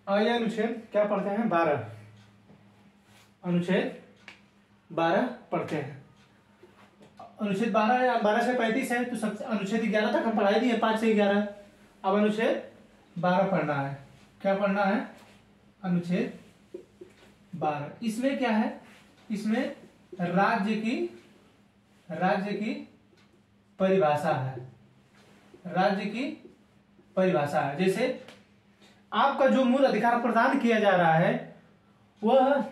अब आइए अनुच्छेद क्या पढ़ते हैं? 12। अनुच्छेद 12 पढ़ते हैं। अनुच्छेद 12 से 35 है तो सबसे अनुच्छेद 11 तक हम पढ़ाई दिए, 5 से 11। अब अनुच्छेद 12 पढ़ना है। क्या पढ़ना है? अनुच्छेद 12। इसमें क्या है? इसमें राज्य की परिभाषा है। राज्य की परिभाषा है। जैसे आपका जो मूल अधिकार प्रदान किया जा रहा है वह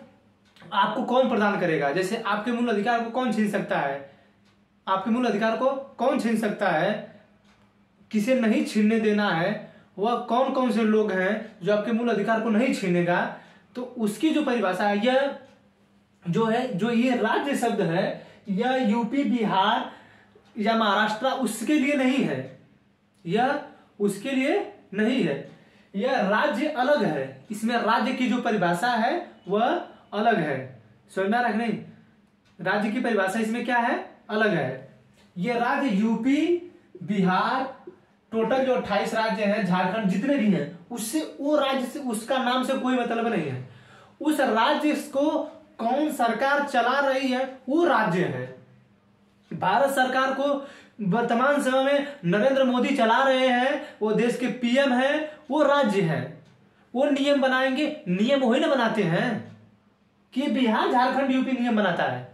आपको कौन प्रदान करेगा? जैसे आपके मूल अधिकार को कौन छीन सकता है? आपके मूल अधिकार को कौन छीन सकता है? किसे नहीं छीनने देना है? वह कौन कौन से लोग हैं जो आपके मूल अधिकार को नहीं छीनेगा? तो उसकी जो परिभाषा है, यह जो है, जो ये राज्य शब्द है, यह यूपी, बिहार या महाराष्ट्र उसके लिए नहीं है। यह उसके लिए नहीं है। यह राज्य अलग है। इसमें राज्य की जो परिभाषा है वह अलग है। समझना रख नहीं? राज्य की परिभाषा इसमें क्या है? अलग है। यह राज्य यूपी, बिहार, टोटल जो 28 राज्य हैं, झारखंड जितने भी हैं, उससे वो राज्य से उसका नाम से कोई मतलब नहीं है। उस राज्य को कौन सरकार चला रही है वो राज्य है। भारत सरकार को वर्तमान समय में नरेंद्र मोदी चला रहे हैं, वो देश के पीएम हैं, वो राज्य है। वो नियम बनाएंगे, नियम वही ना बनाते हैं कि बिहार झारखंड यूपी नियम बनाता है।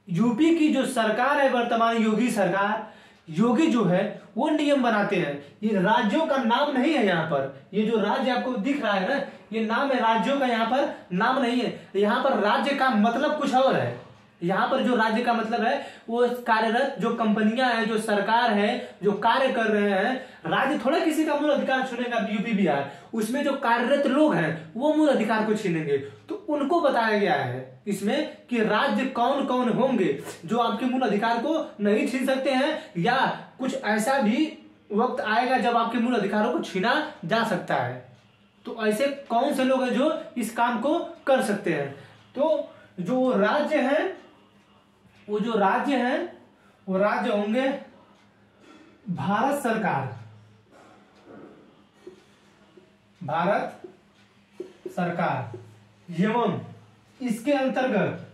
यूपी की जो सरकार है वर्तमान योगी सरकार, योगी जो है वो नियम बनाते हैं। ये राज्यों का नाम नहीं है यहाँ पर। ये जो राज्य आपको दिख रहा है ना, ये नाम है राज्यों का, यहाँ पर नाम नहीं है। यहाँ पर राज्य का मतलब कुछ और है। यहाँ पर जो राज्य का मतलब है वो कार्यरत जो कंपनियां हैं, जो सरकार है, जो कार्य कर रहे हैं। राज्य थोड़ा किसी का मूल अधिकार छीनेगा, यूपी बिहार, उसमें जो कार्यरत लोग हैं वो मूल अधिकार को छीनेंगे। तो उनको बताया गया है इसमें कि राज्य कौन कौन होंगे जो आपके मूल अधिकार को नहीं छीन सकते हैं, या कुछ ऐसा भी वक्त आएगा जब आपके मूल अधिकारों को छीना जा सकता है। तो ऐसे कौन से लोग हैं जो इस काम को कर सकते हैं। तो जो राज्य हैं, वो जो राज्य हैं वो राज्य होंगे भारत सरकार, भारत सरकार एवं इसके अंतर्गत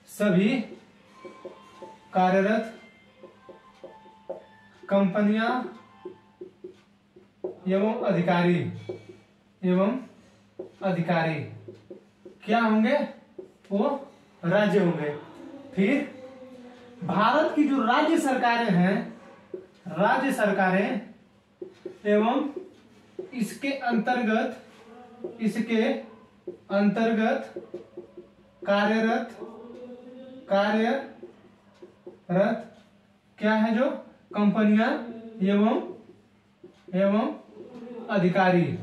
सभी कार्यरत कंपनियां एवं अधिकारी क्या होंगे, वो राज्य होंगे। फिर भारत की जो राज्य सरकारें हैं, राज्य सरकारें एवं इसके अंतर्गत कार्यरत क्या है, जो कंपनियां एवं अधिकारी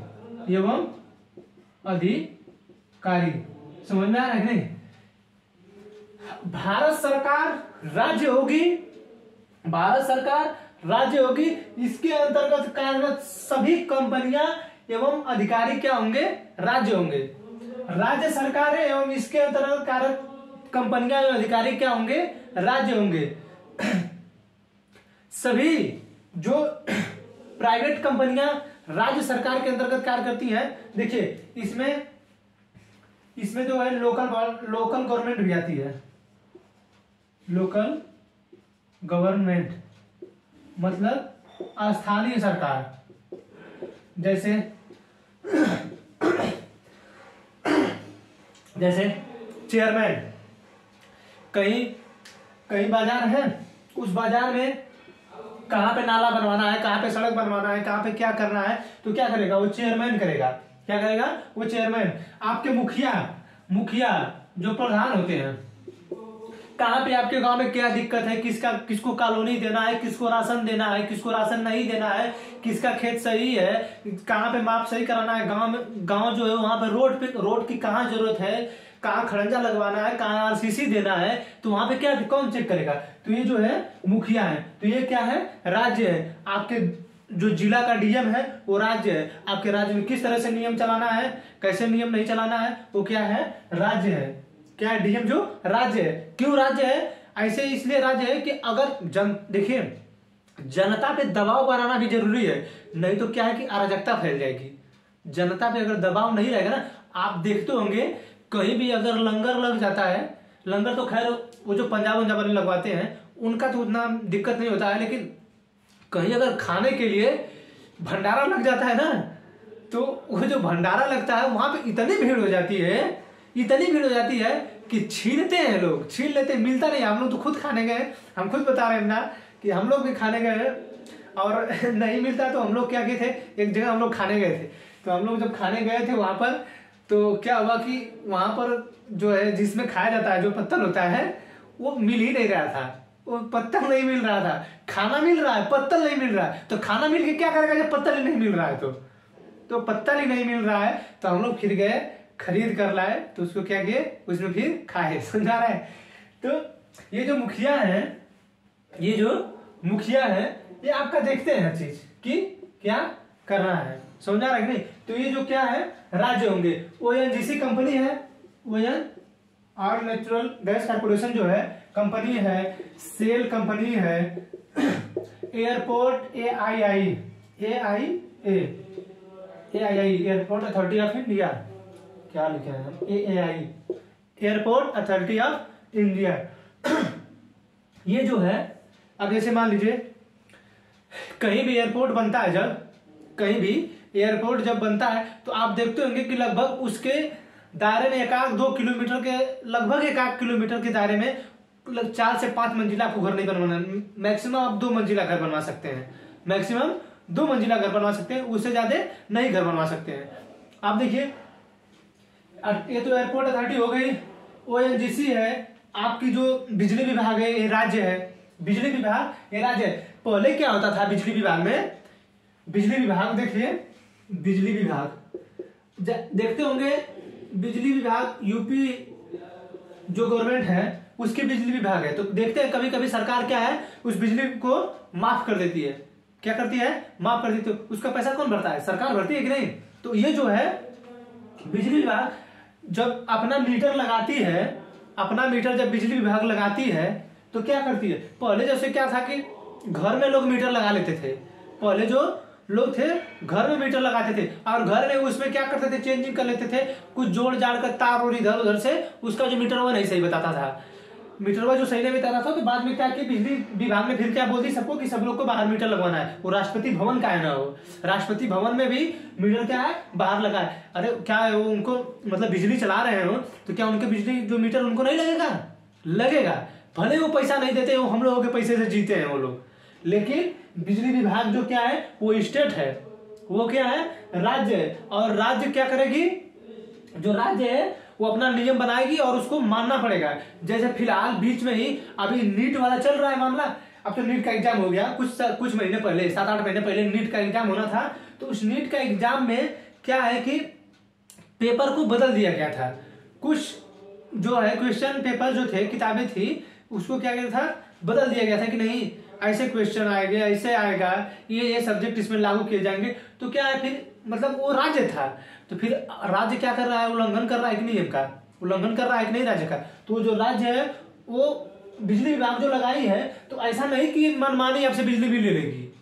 समझ में आ रहा है नहीं। भारत सरकार राज्य होगी, इसके अंतर्गत कार्यरत सभी कंपनियां एवं अधिकारी क्या होंगे, राज्य होंगे। राज्य सरकारें एवं इसके अंतर्गत कार्यरत कंपनियां एवं अधिकारी क्या होंगे, राज्य होंगे। सभी जो प्राइवेट कंपनियां राज्य सरकार के अंतर्गत कार्य करती हैं, देखिए इसमें जो है लोकल गवर्नमेंट भी आती है। लोकल गवर्नमेंट मतलब स्थानीय सरकार, जैसे चेयरमैन, कहीं बाजार है, उस बाजार में कहाँ पे नाला बनवाना है, कहाँ पे सड़क बनवाना है, कहाँ पे क्या करना है, तो क्या करेगा वो चेयरमैन करेगा। क्या करेगा वो चेयरमैन। आपके मुखिया जो प्रधान होते हैं, कहाँ पे आपके गांव में क्या दिक्कत है, किसको कॉलोनी देना है, किसको राशन देना है, किसको राशन नहीं देना है, किसका खेत सही है, कहाँ पे माप सही कराना है, गांव जो है वहां पे रोड की कहाँ जरूरत है, कहाँ खड़ंजा लगवाना है, कहाँ आरसीसी देना है, तो वहां पे क्या कौन चेक करेगा, तो ये जो है मुखिया है। तो ये क्या है, राज्य है। आपके जो जिला का डीएम है वो राज्य है। आपके राज्य में किस तरह से नियम चलाना है, कैसे नियम नहीं चलाना है, वो क्या है, राज्य है। क्या है, डीएम जो राज्य है। क्यों राज्य है, ऐसे इसलिए राज्य है कि अगर देखिए जनता पे दबाव बनाना भी जरूरी है, नहीं तो क्या है कि अराजकता फैल जाएगी। जनता पे अगर दबाव नहीं रहेगा ना, आप देखते होंगे कहीं भी अगर लंगर लग जाता है, लंगर तो खैर वो जो पंजाब वाले लगवाते हैं उनका तो उतना दिक्कत नहीं होता है, लेकिन कहीं अगर खाने के लिए भंडारा लग जाता है ना, तो वो जो भंडारा लगता है वहां पे इतनी भीड़ हो जाती है कि छीनते हैं लोग, छीन लेते हैं, मिलता नहीं। हम लोग तो खुद खाने गए, हम खुद बता रहे हैं ना कि हम लोग भी खाने गए और नहीं मिलता, तो हम लोग क्या किए थे, एक जगह हम लोग खाने गए थे। तो हम लोग जब खाने गए थे वहां पर, तो क्या हुआ कि वहां पर जो है जिसमें खाया जाता है, जो पत्तल होता है, वो मिल ही नहीं रहा था। वो पत्तल नहीं मिल रहा था, खाना मिल रहा है, पत्तल नहीं मिल रहा है। तो खाना मिल के क्या करेगा जब पत्तल ही नहीं मिल रहा है, तो पत्तल ही नहीं मिल रहा है, तो हम लोग फिर गए खरीद कर लाए, तो उसको क्या किए, उसमें फिर खाए। समझा रहा है। तो ये जो मुखिया है, ये आपका देखते हैं हर चीज कि क्या करना है। समझा रहा है कि नहीं। तो ये जो क्या है, राज्य होंगे। ओएनजीसी कंपनी है, और नेचुरल गैस कॉर्पोरेशन जो है कंपनी है, सेल कंपनी है, airport AII airport authority of India, क्या लिखा है AAI airport authority of India. ये जो है, अब जैसे मान लीजिए कहीं भी एयरपोर्ट बनता है, जब कहीं भी एयरपोर्ट जब बनता है तो आप देखते होंगे कि लगभग उसके दायरे में 1-2 किलोमीटर के, लगभग 1-8 किलोमीटर के दायरे में 4 से 5 मंजिला आपको घर नहीं बनवाना, मैक्सिमम आप 2 मंजिला घर बनवा सकते हैं, मैक्सिमम 2 मंजिला घर बनवा सकते हैं, उससे ज्यादा नहीं घर बनवा सकते हैं। आप देखिए ये तो एयरपोर्ट अथॉरिटी हो गई। ONGC है, आपकी जो बिजली विभाग है, ये राज्य है, बिजली विभाग ये राज्य है। पहले क्या होता था बिजली विभाग में, बिजली विभाग देखिए, बिजली विभाग देखते होंगे, बिजली विभाग यूपी जो गवर्नमेंट है उसके बिजली विभाग है, तो देखते हैं कभी कभी सरकार क्या है उस बिजली को माफ कर देती है, क्या करती है, माफ कर देती है। उसका पैसा कौन भरता है, सरकार भरती है कि नहीं। तो ये जो है बिजली विभाग जब अपना मीटर लगाती है, अपना मीटर जब बिजली विभाग लगाती है तो क्या करती है, पहले जैसे क्या था कि घर में लोग मीटर लगा लेते थे, पहले जो लोग थे घर में मीटर लगाते थे और घर में उसमें क्या करते थे, चेंजिंग कर लेते थे, कुछ जोड़ जाड़ कर तार और इधर उधर से उसका जो मीटर वो नहीं सही बताता था, मीटरवा जो सही नहीं बताता था, तो बाद में क्या कि बिजली विभाग ने फिर क्या बोल दी सबको कि सब लोग को बाहर मीटर लगवाना है। वो राष्ट्रपति भवन का है ना, वो राष्ट्रपति भवन में भी मीटर क्या है बाहर लगा है। अरे क्या है, वो उनको मतलब बिजली चला रहे हैं वो, तो क्या उनके बिजली जो मीटर उनको नहीं लगेगा, लगेगा, भले वो पैसा नहीं देते, वो हम लोगों के पैसे से जीते हैं वो लोग, लेकिन बिजली विभाग जो क्या है वो स्टेट है, वो क्या है राज्य है, और राज्य क्या करेगी, जो राज्य है वो अपना नियम बनाएगी और उसको मानना पड़ेगा। जैसे फिलहाल बीच में ही अभी नीट वाला चल रहा है मामला, अब तो नीट का एग्जाम हो गया, कुछ महीने पहले, 7-8 महीने पहले नीट का एग्जाम होना था। तो उस नीट का एग्जाम में क्या है कि पेपर को बदल दिया गया था, कुछ जो है क्वेश्चन पेपर जो थे, किताबें थी, उसको क्या गया था, बदल दिया गया था कि नहीं ऐसे क्वेश्चन आएंगे, ऐसे आएगा, ये सब्जेक्ट इसमें लागू किए जाएंगे। तो क्या है फिर मतलब वो राज्य था, तो फिर राज्य क्या कर रहा है, उल्लंघन कर रहा है कि नियम का, उल्लंघन कर रहा है कि नहीं राज्य का। तो जो राज्य है वो बिजली विभाग जो लगाई है, तो ऐसा नहीं कि मनमानी आपसे बिजली बिल ले लेगी,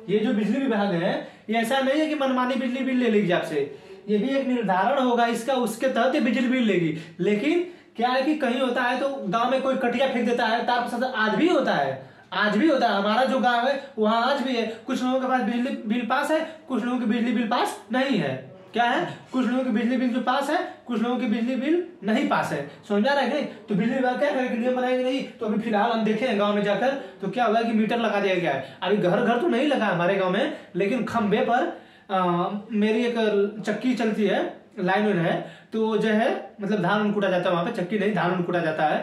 ये जो बिजली विभाग है ये ऐसा नहीं है कि मनमानी बिजली बिल ले लेगी आपसे, ये भी एक निर्धारण होगा इसका, उसके तहत ये बिजली बिल लेगी। लेकिन क्या है कि कहीं होता है तो गांव में कोई कटिया फेंक देता है, तार आज भी होता है, आज भी होता है, हमारा जो गांव है वहां आज भी है, कुछ लोगों के पास बिजली बिल पास है, कुछ लोगों की बिजली बिल पास नहीं है, क्या है, कुछ लोगों की बिजली बिल जो पास है, कुछ लोगों की बिजली बिल नहीं पास है, समझ आ रहा है कि नहीं। तो बिजली विभाग क्या करेगा, नियम बनाएंगे नहीं। तो अभी फिलहाल हम देखे हैं गांव में जाकर, तो क्या हुआ कि मीटर लगा दिया गया है, अभी घर घर तो नहीं लगा हमारे गाँव में, लेकिन खंबे पर मेरी एक चक्की चलती है, लाइन है, तो जो है मतलब धान कूटा जाता है वहां पे, चक्की नहीं धान कूटा जाता है,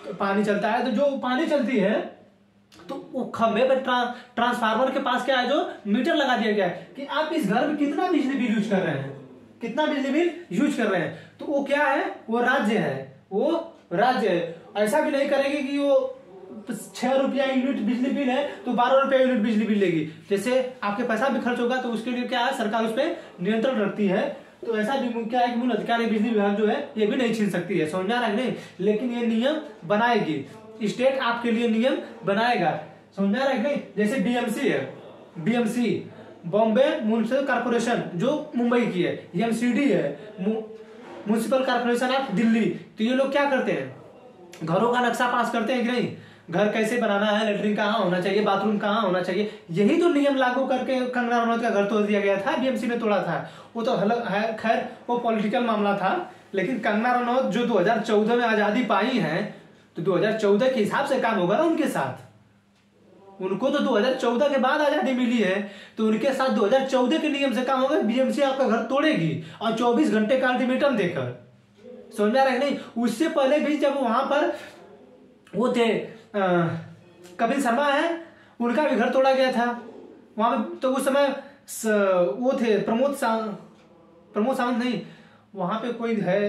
तो पानी चलता है, तो जो पानी चलती है तो वो खंबे पर ट्रांसफार्मर के पास क्या है, जो मीटर लगा दिया गया है कि आप इस घर में कितना बिजली बिल यूज कर रहे हैं, कितना बिजली बिल यूज कर रहे हैं। तो वो क्या है, वो राज्य है, वो राज्य है। ऐसा भी नहीं करेगी कि वो 6 रुपया यूनिट बिजली बिल है तो 12 रुपया यूनिट बिजली बिल लेगी, जैसे आपके पैसा भी खर्च होगा, तो उसके लिए क्या है सरकार उस पर नियंत्रण रखती है। तो ऐसा भी क्या है कि मूल अधिकारी बिजली विभाग जो है ये भी नहीं छीन सकती है, समझ में आ रहा है नहीं। लेकिन ये नियम बनाएगी, स्टेट आपके लिए नियम बनाएगा, समझ में आ रहा है नहीं। जैसे बीएमसी है, बीएमसी बॉम्बे म्युनिसिपल कॉर्पोरेशन जो मुंबई की है, एमसीडी है म्युनिसिपल कॉर्पोरेशन ऑफ दिल्ली। तो ये लोग क्या करते हैं, घरों का नक्शा पास करते हैं कि नहीं, घर कैसे बनाना है, लेटरिन कहाँ होना चाहिए, बाथरूम कहाँ होना चाहिए, यही तो नियम लागू करके कंगना रनौत का घर तोड़ दिया गया था, बीएमसी ने तोड़ा था। वो तो खैर वो पॉलिटिकल मामला था, लेकिन कंगना रनौत जो 2014 में आजादी पाई है, तो 2014 के हिसाब से काम होगा ना उनके साथ, उनको तो 2014 के बाद आजादी मिली है, तो उनके साथ 2014 के नियम से काम होगा। बीएमसी आपका घर तोड़ेगी और 24 घंटे का अल्टीमेटम देकर, समझ में आ रहा है नहीं। उससे पहले भी जब वहां पर वो थे कपिल शर्मा है, उनका भी घर तोड़ा गया था वहां पे, तो उस समय वो थे प्रमोद सावंत नहीं, वहां पे कोई है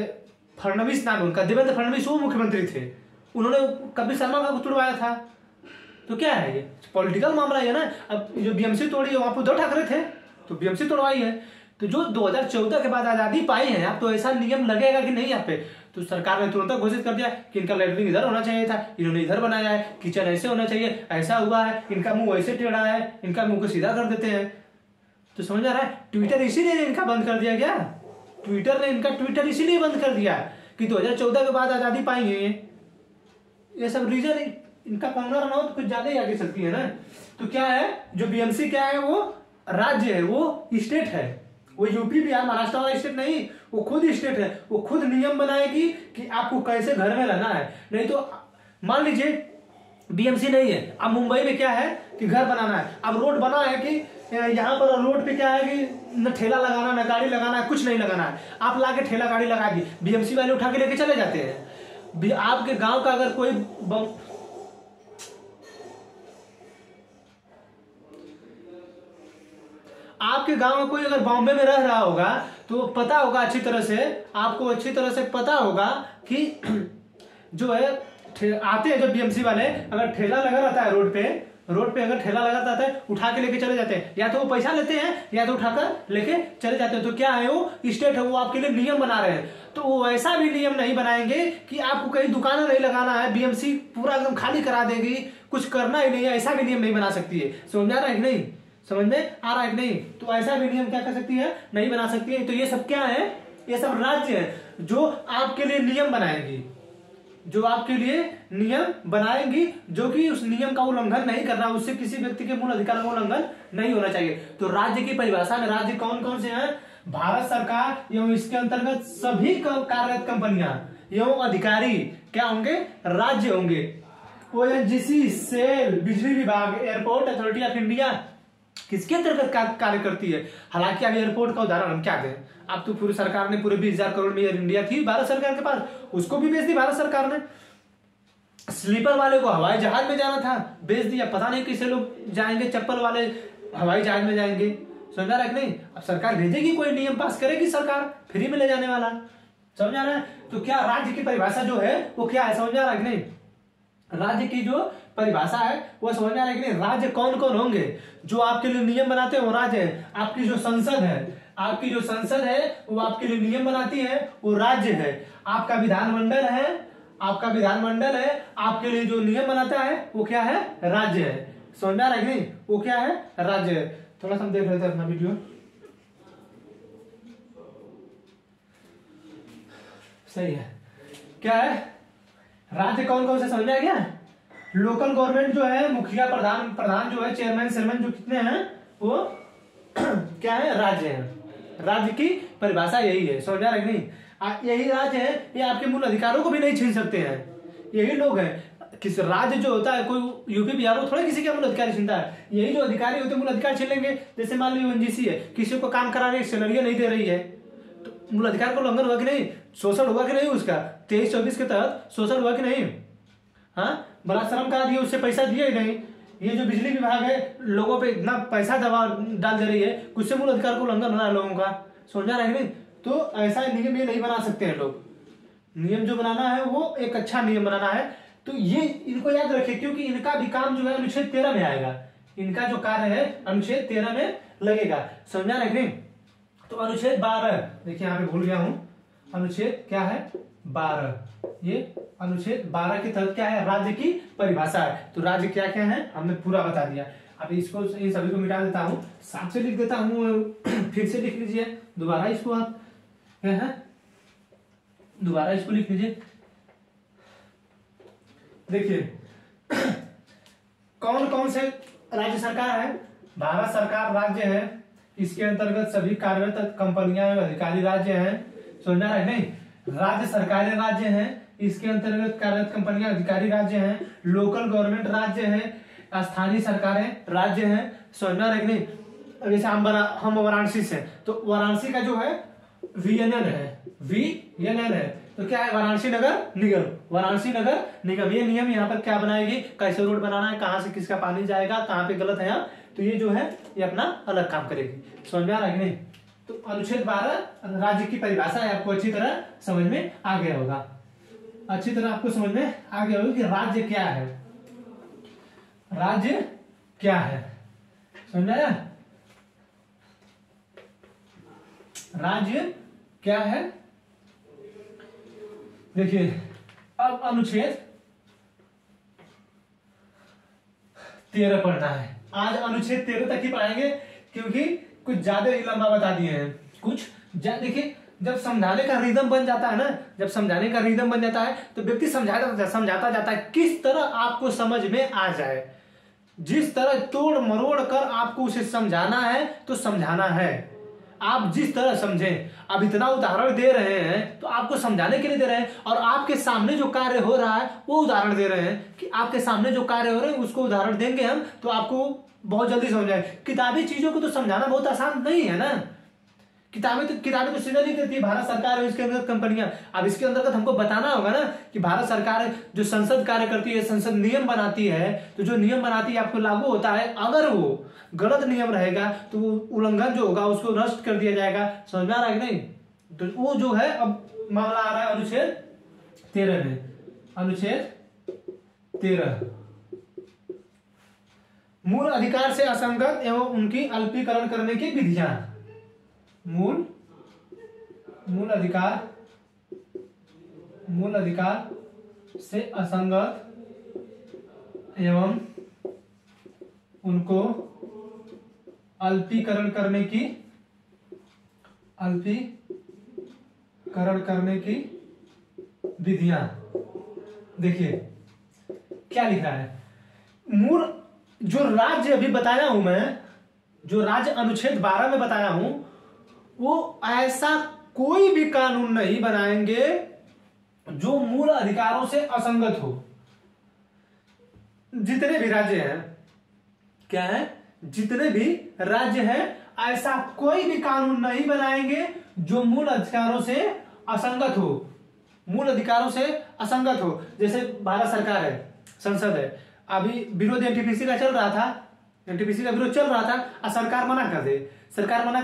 फडणवीस नाम उनका, देवेंद्र फडणवीस वो मुख्यमंत्री थे, उन्होंने कपिल शर्मा का तोड़वाया था। तो क्या है ये पॉलिटिकल मामला है ना। अब जो बीएमसी तोड़ी है वहां पर उद्धव ठाकरे थे, तो बीएमसी तोड़वाई है। तो जो 2014 के बाद आजादी पाई है, अब तो ऐसा नियम लगेगा कि नहीं आप पे, तो सरकार ने तुरंत घोषित कर दिया कि इनका लेटरिन इधर होना चाहिए था, इन्होंने इधर बनाया है, किचन ऐसे होना चाहिए, ऐसा हुआ है, इनका मुंह ऐसे टेढ़ा है, इनका मुंह को सीधा कर देते हैं। तो समझ आ रहा है, ट्विटर इसीलिए इनका बंद कर दिया गया। ट्विटर ने इनका ट्विटर इसीलिए बंद कर दिया कि 2014 के बाद आजादी पाई है ये सब रीजन। इनका कंगना रनौत कुछ ज्यादा ही आगे चलती है ना। तो क्या है, जो बीएमसी क्या है, वो राज्य है, वो स्टेट है, वो यूपी बिहार महाराष्ट्र वाला स्टेट नहीं, वो खुद स्टेट है। वो खुद नियम बनाएगी कि आपको कैसे घर में रहना है। नहीं तो मान लीजिए बीएमसी नहीं है, अब मुंबई में क्या है कि घर बनाना है, अब रोड बना है कि यहाँ पर रोड पे क्या है कि न ठेला लगाना न गाड़ी लगाना है, कुछ नहीं लगाना है, आप लाके ठेला गाड़ी लगा दी, बीएमसी वाले उठा के लेके चले जाते हैं। आपके गांव का अगर कोई आपके गांव में कोई अगर बॉम्बे में रह रहा होगा तो पता होगा अच्छी तरह से, आपको अच्छी तरह से पता होगा कि जो है आते हैं जब बीएमसी वाले, अगर ठेला लगा रहता है रोड पे अगर ठेला लगा रहता है उठा के लेके चले जाते हैं, या तो वो पैसा लेते हैं या तो उठाकर लेके चले जाते हैं। तो क्या है, वो स्टेट है, वो आपके लिए नियम बना रहे हैं। तो वो ऐसा भी नियम नहीं बनाएंगे कि आपको कहीं दुकान नहीं लगाना है, बीएमसी पूरा एकदम खाली करा देगी, कुछ करना ही नहीं है, ऐसा भी नियम नहीं बना सकती है। समझ आ रहा है कि नहीं, समझ में आ रहा है कि नहीं। तो ऐसा भी नियम क्या कर सकती है, नहीं बना सकती है। तो ये सब क्या है, ये सब राज्य है जो आपके लिए नियम बनाएंगी, जो आपके लिए नियम बनाएंगी, जो कि उस नियम का उल्लंघन नहीं कर रहा, उससे किसी व्यक्ति के मूल अधिकार का उल्लंघन नहीं होना चाहिए। तो राज्य की परिभाषा में राज्य कौन कौन से हैं, भारत सरकार एवं इसके अंतर्गत सभी कार्यरत कंपनियां एवं अधिकारी क्या होंगे, राज्य होंगे। ओएनजीसी, सेल, बिजली विभाग, एयरपोर्ट अथॉरिटी ऑफ इंडिया किसके अंतर्गत कार्य करती है। हालांकि अब एयरपोर्ट का उदाहरण हम क्या दें, अब तो पूरी सरकार ने पूरे 20,000 करोड़ में एयर इंडिया थी भारत सरकार के पास, उसको भी बेच दी भारत सरकार ने। स्लीपर वाले को हवाई जहाज में जाना था, बेच दिया, पता नहीं किसे लोग जाएंगे, चप्पल वाले हवाई जहाज में जाएंगे। समझ आ रहा है कि नहीं। अब सरकार भेजेगी, कोई नियम पास करेगी सरकार, फ्री में ले जाने वाला। समझ आ रहा है। तो क्या राज्य की परिभाषा जो है वो क्या है, समझ आ रहा है कि नहीं। राज्य की जो परिभाषा है वो समझ आ रहा है कि नहीं। राज्य कौन कौन होंगे, जो आपके लिए नियम बनाते हैं वो राज्य है। आपकी जो संसद है, आपकी जो संसद है वो आपके लिए नियम बनाती है, वो राज्य है। आपका विधानमंडल है, आपका विधानमंडल है, आपके लिए जो नियम बनाता है वो क्या है, राज्य है। समझ में आ रहा है कि नहीं, वो क्या है, राज्य है। थोड़ा सा हम देख रहे थे अपना वीडियो, सही है। क्या है, राज्य कौन कौन से समझ में आ गया। लोकल गवर्नमेंट जो है, मुखिया, प्रधान जो है, चेयरमैन जो कितने हैं वो क्या है, राज्य है। राज्य की परिभाषा यही है। समझ आ रहा है कि नहीं। यही राज्य है, ये आपके मूल अधिकारों को भी नहीं छीन सकते हैं, यही लोग हैं। किस राज्य जो होता है, कोई यूपी बिहार थोड़ा किसी का मूल अधिकार छीनता है, यही जो अधिकारी होते हैं मूल अधिकार छीन लेंगे। जैसे मान लीजिए ओएनजीसी है, किसी को काम करा रही है, सैलरी नहीं दे रही है, तो मूल अधिकार को उल्लंघन हुआ कि नहीं, शोषण हुआ कि नहीं, उसका 23-24 के तहत शोषण हुआ कि नहीं। हाँ, बलात्कार करा दिया, उससे पैसा दिया ही नहीं। ये जो बिजली विभाग है, लोगों पे इतना पैसा दबाव डाल दे रही है, कुछ से मूल अधिकार को उल्लंघन हो रहा है लोगों का। समझा रहे नहीं। तो ऐसा नियम ये नहीं बना सकते हैं लोग। नियम जो बनाना है वो एक अच्छा नियम बनाना है। तो ये इनको याद रखें, क्योंकि इनका भी काम जो है अनुच्छेद 13 में आएगा। इनका जो कार्य है अनुच्छेद 13 में लगेगा। समझा रहे नहीं। तो अनुच्छेद 12 देखिए, यहाँ पे भूल गया हूं, अनुच्छेद क्या है, 12। ये अनुच्छेद 12 के तहत क्या है, राज्य की परिभाषा है। तो राज्य क्या क्या है हमने पूरा बता दिया। अब इसको, इन सभी को मिटा देता हूं, साथ से लिख देता हूं, फिर से लिख लीजिए दोबारा इसको। आप क्या है, दोबारा इसको लिख लीजिए। देखिए कौन कौन से राज्य सरकार है, भारत सरकार राज्य है, इसके अंतर्गत सभी कार्यरत कंपनियां अधिकारी राज्य हैं। समझना है नहीं। राज्य सरकारें राज्य हैं, इसके अंतर्गत कार्यरत कंपनियां अधिकारी राज्य हैं। लोकल गवर्नमेंट राज्य है, स्थानीय सरकारें राज्य हैं। समझना है नहीं। जैसे हम वाराणसी से, तो वाराणसी का जो है VNL है, VNL है। तो क्या है, वाराणसी नगर निगम, वाराणसी नगर निगम। ये नियम यहाँ पर क्या बनाएगी, कैसे रोड बनाना है, कहाँ से किसका पानी जाएगा, कहाँ पे गलत है यहाँ, तो ये जो है ये अपना अलग काम करेगी। समझ में आ रहा है कि नहीं। तो अनुच्छेद 12 राज्य की परिभाषा है, आपको अच्छी तरह समझ में आ गया होगा। अच्छी तरह आपको समझ में आ गया होगा कि राज्य क्या है, राज्य क्या है। समझ आया, राज्य क्या है। देखिए अब अनुच्छेद 13 पढ़ना है। आज अनुच्छेद 13 तक ही पढ़ाएंगे क्योंकि कुछ ज्यादा ही लंबा बता दिए हैं। देखिए जब समझाने का रिदम बन जाता है ना, जब समझाने का रिदम बन जाता है तो व्यक्ति समझाता जाता है किस तरह आपको समझ में आ जाए। जिस तरह तोड़ मरोड़ कर आपको उसे समझाना है तो समझाना है, आप जिस तरह समझें। अब इतना उदाहरण दे रहे हैं तो आपको समझाने के लिए दे रहे हैं, और आपके सामने जो कार्य हो रहा है वो उदाहरण दे रहे हैं कि आपके सामने जो कार्य हो रहे हैं उसको उदाहरण देंगे हम तो आपको बहुत जल्दी समझ आए। किताबी चीजों को तो समझाना बहुत आसान नहीं है ना। किताबें तो सीधा लिख देती है भारत सरकार और इसके अंदर कंपनियां। अब इसके अंतर्गत हमको बताना होगा ना कि भारत सरकार जो संसद कार्य करती है, संसद नियम बनाती है, तो जो नियम बनाती है आपको लागू होता है। अगर वो गलत नियम रहेगा तो वो उल्लंघन जो होगा उसको नष्ट कर दिया जाएगा। समझ में आ रहा है कि नहीं? तो वो जो है अब मामला आ रहा है अनुच्छेद 13 में। अनुच्छेद 13 मूल अधिकार से असंगत एवं उनकी अल्पीकरण करने की विधियां। मूल अधिकार से असंगत एवं उनको अल्पीकरण करने की विधियां। देखिए क्या लिखा है। मूल जो राज्य अभी बताया हूं मैं, जो राज्य अनुच्छेद 12 में बताया हूं, वो ऐसा कोई भी कानून नहीं बनाएंगे जो मूल अधिकारों से असंगत हो। जितने भी राज्य हैं, क्या है, जितने भी राज्य हैं ऐसा कोई भी कानून नहीं बनाएंगे जो मूल अधिकारों से असंगत हो। मूल अधिकारों से असंगत हो। जैसे भारत सरकार है, संसद है, अभी विरोध एनटीपीसी का चल रहा था, एनटीपीसी का विरोध चल रहा था और सरकार मना कर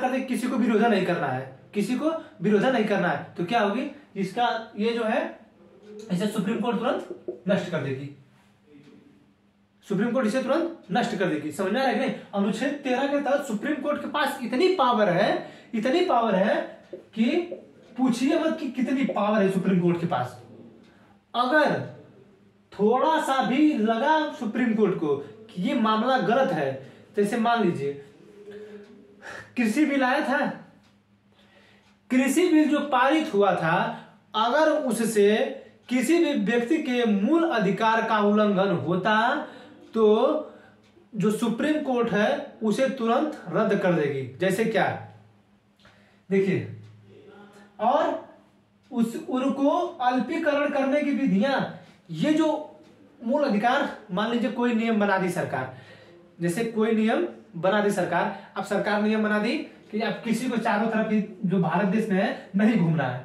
दे, किसी को विरोध नहीं करना है, किसी को विरोध नहीं करना है, तो क्या होगी इसका, ये जो है इसे सुप्रीम कोर्ट तुरंत नष्ट कर देगी। सुप्रीम कोर्ट इसे तुरंत नष्ट कर देगी। समझ में आ रहा है कि नहीं? अनुच्छेद 13 के तहत सुप्रीम कोर्ट के पास इतनी पावर है कि पूछिए मत कि कितनी पावर है सुप्रीम कोर्ट के पास। अगर थोड़ा सा भी लगा सुप्रीम कोर्ट को कि ये मामला गलत है, जैसे मान लीजिए कृषि बिल आया था, कृषि बिल जो पारित हुआ था, अगर उससे किसी भी व्यक्ति के मूल अधिकार का उल्लंघन होता तो जो सुप्रीम कोर्ट है उसे तुरंत रद्द कर देगी। जैसे क्या, देखिए, और उनको अल्पीकरण करने की विधियां, ये जो मूल अधिकार, मान लीजिए कोई नियम बना दी सरकार, जैसे कोई नियम बना दी सरकार, अब सरकार नियम बना दी कि अब किसी को चारों तरफ जो भारत देश में है नहीं घूमना है,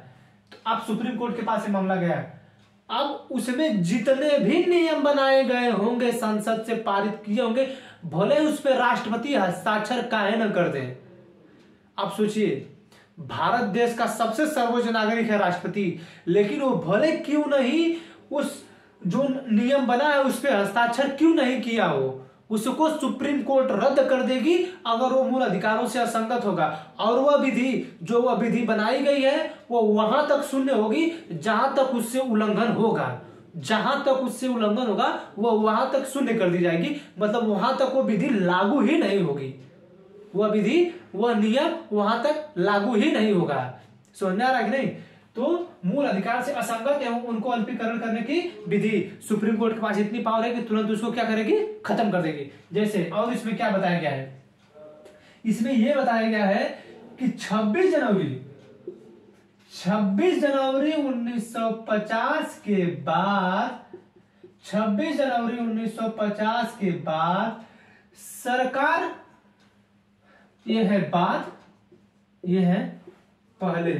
तो अब सुप्रीम कोर्ट के पास ये मामला गया। अब उसमें जितने भी नियम बनाए गए होंगे, संसद से पारित किए होंगे, भले उस पर राष्ट्रपति हस्ताक्षर काहे न कर दें। आप सोचिए, भारत देश का सबसे सर्वोच्च नागरिक है राष्ट्रपति, लेकिन वो भले क्यों नहीं उस जो नियम बना है उस पर हस्ताक्षर क्यों नहीं किया हो, उसको सुप्रीम कोर्ट रद्द कर देगी अगर वो मूल अधिकारों से असंगत होगा। और वह विधि, जो वह विधि बनाई गई है, वो वहां तक शून्य होगी जहां तक उससे उल्लंघन होगा। जहां तक उससे उल्लंघन होगा वो वहां तक शून्य कर दी जाएगी, मतलब वहां तक वो विधि लागू ही नहीं होगी। वह विधि, वह नियम वहां तक लागू ही नहीं होगा। समझ में आ रहा है कि नहीं? तो मूल अधिकार से असंगत एवं उनको अल्पीकरण करने की विधि, सुप्रीम कोर्ट के पास इतनी पावर है कि तुरंत उसको क्या करेगी, खत्म कर देगी। जैसे, और इसमें क्या बताया गया है, इसमें यह बताया गया है कि 26 जनवरी 1950 के बाद, 26 जनवरी 1950 के बाद सरकार, यह है बाद, यह है पहले,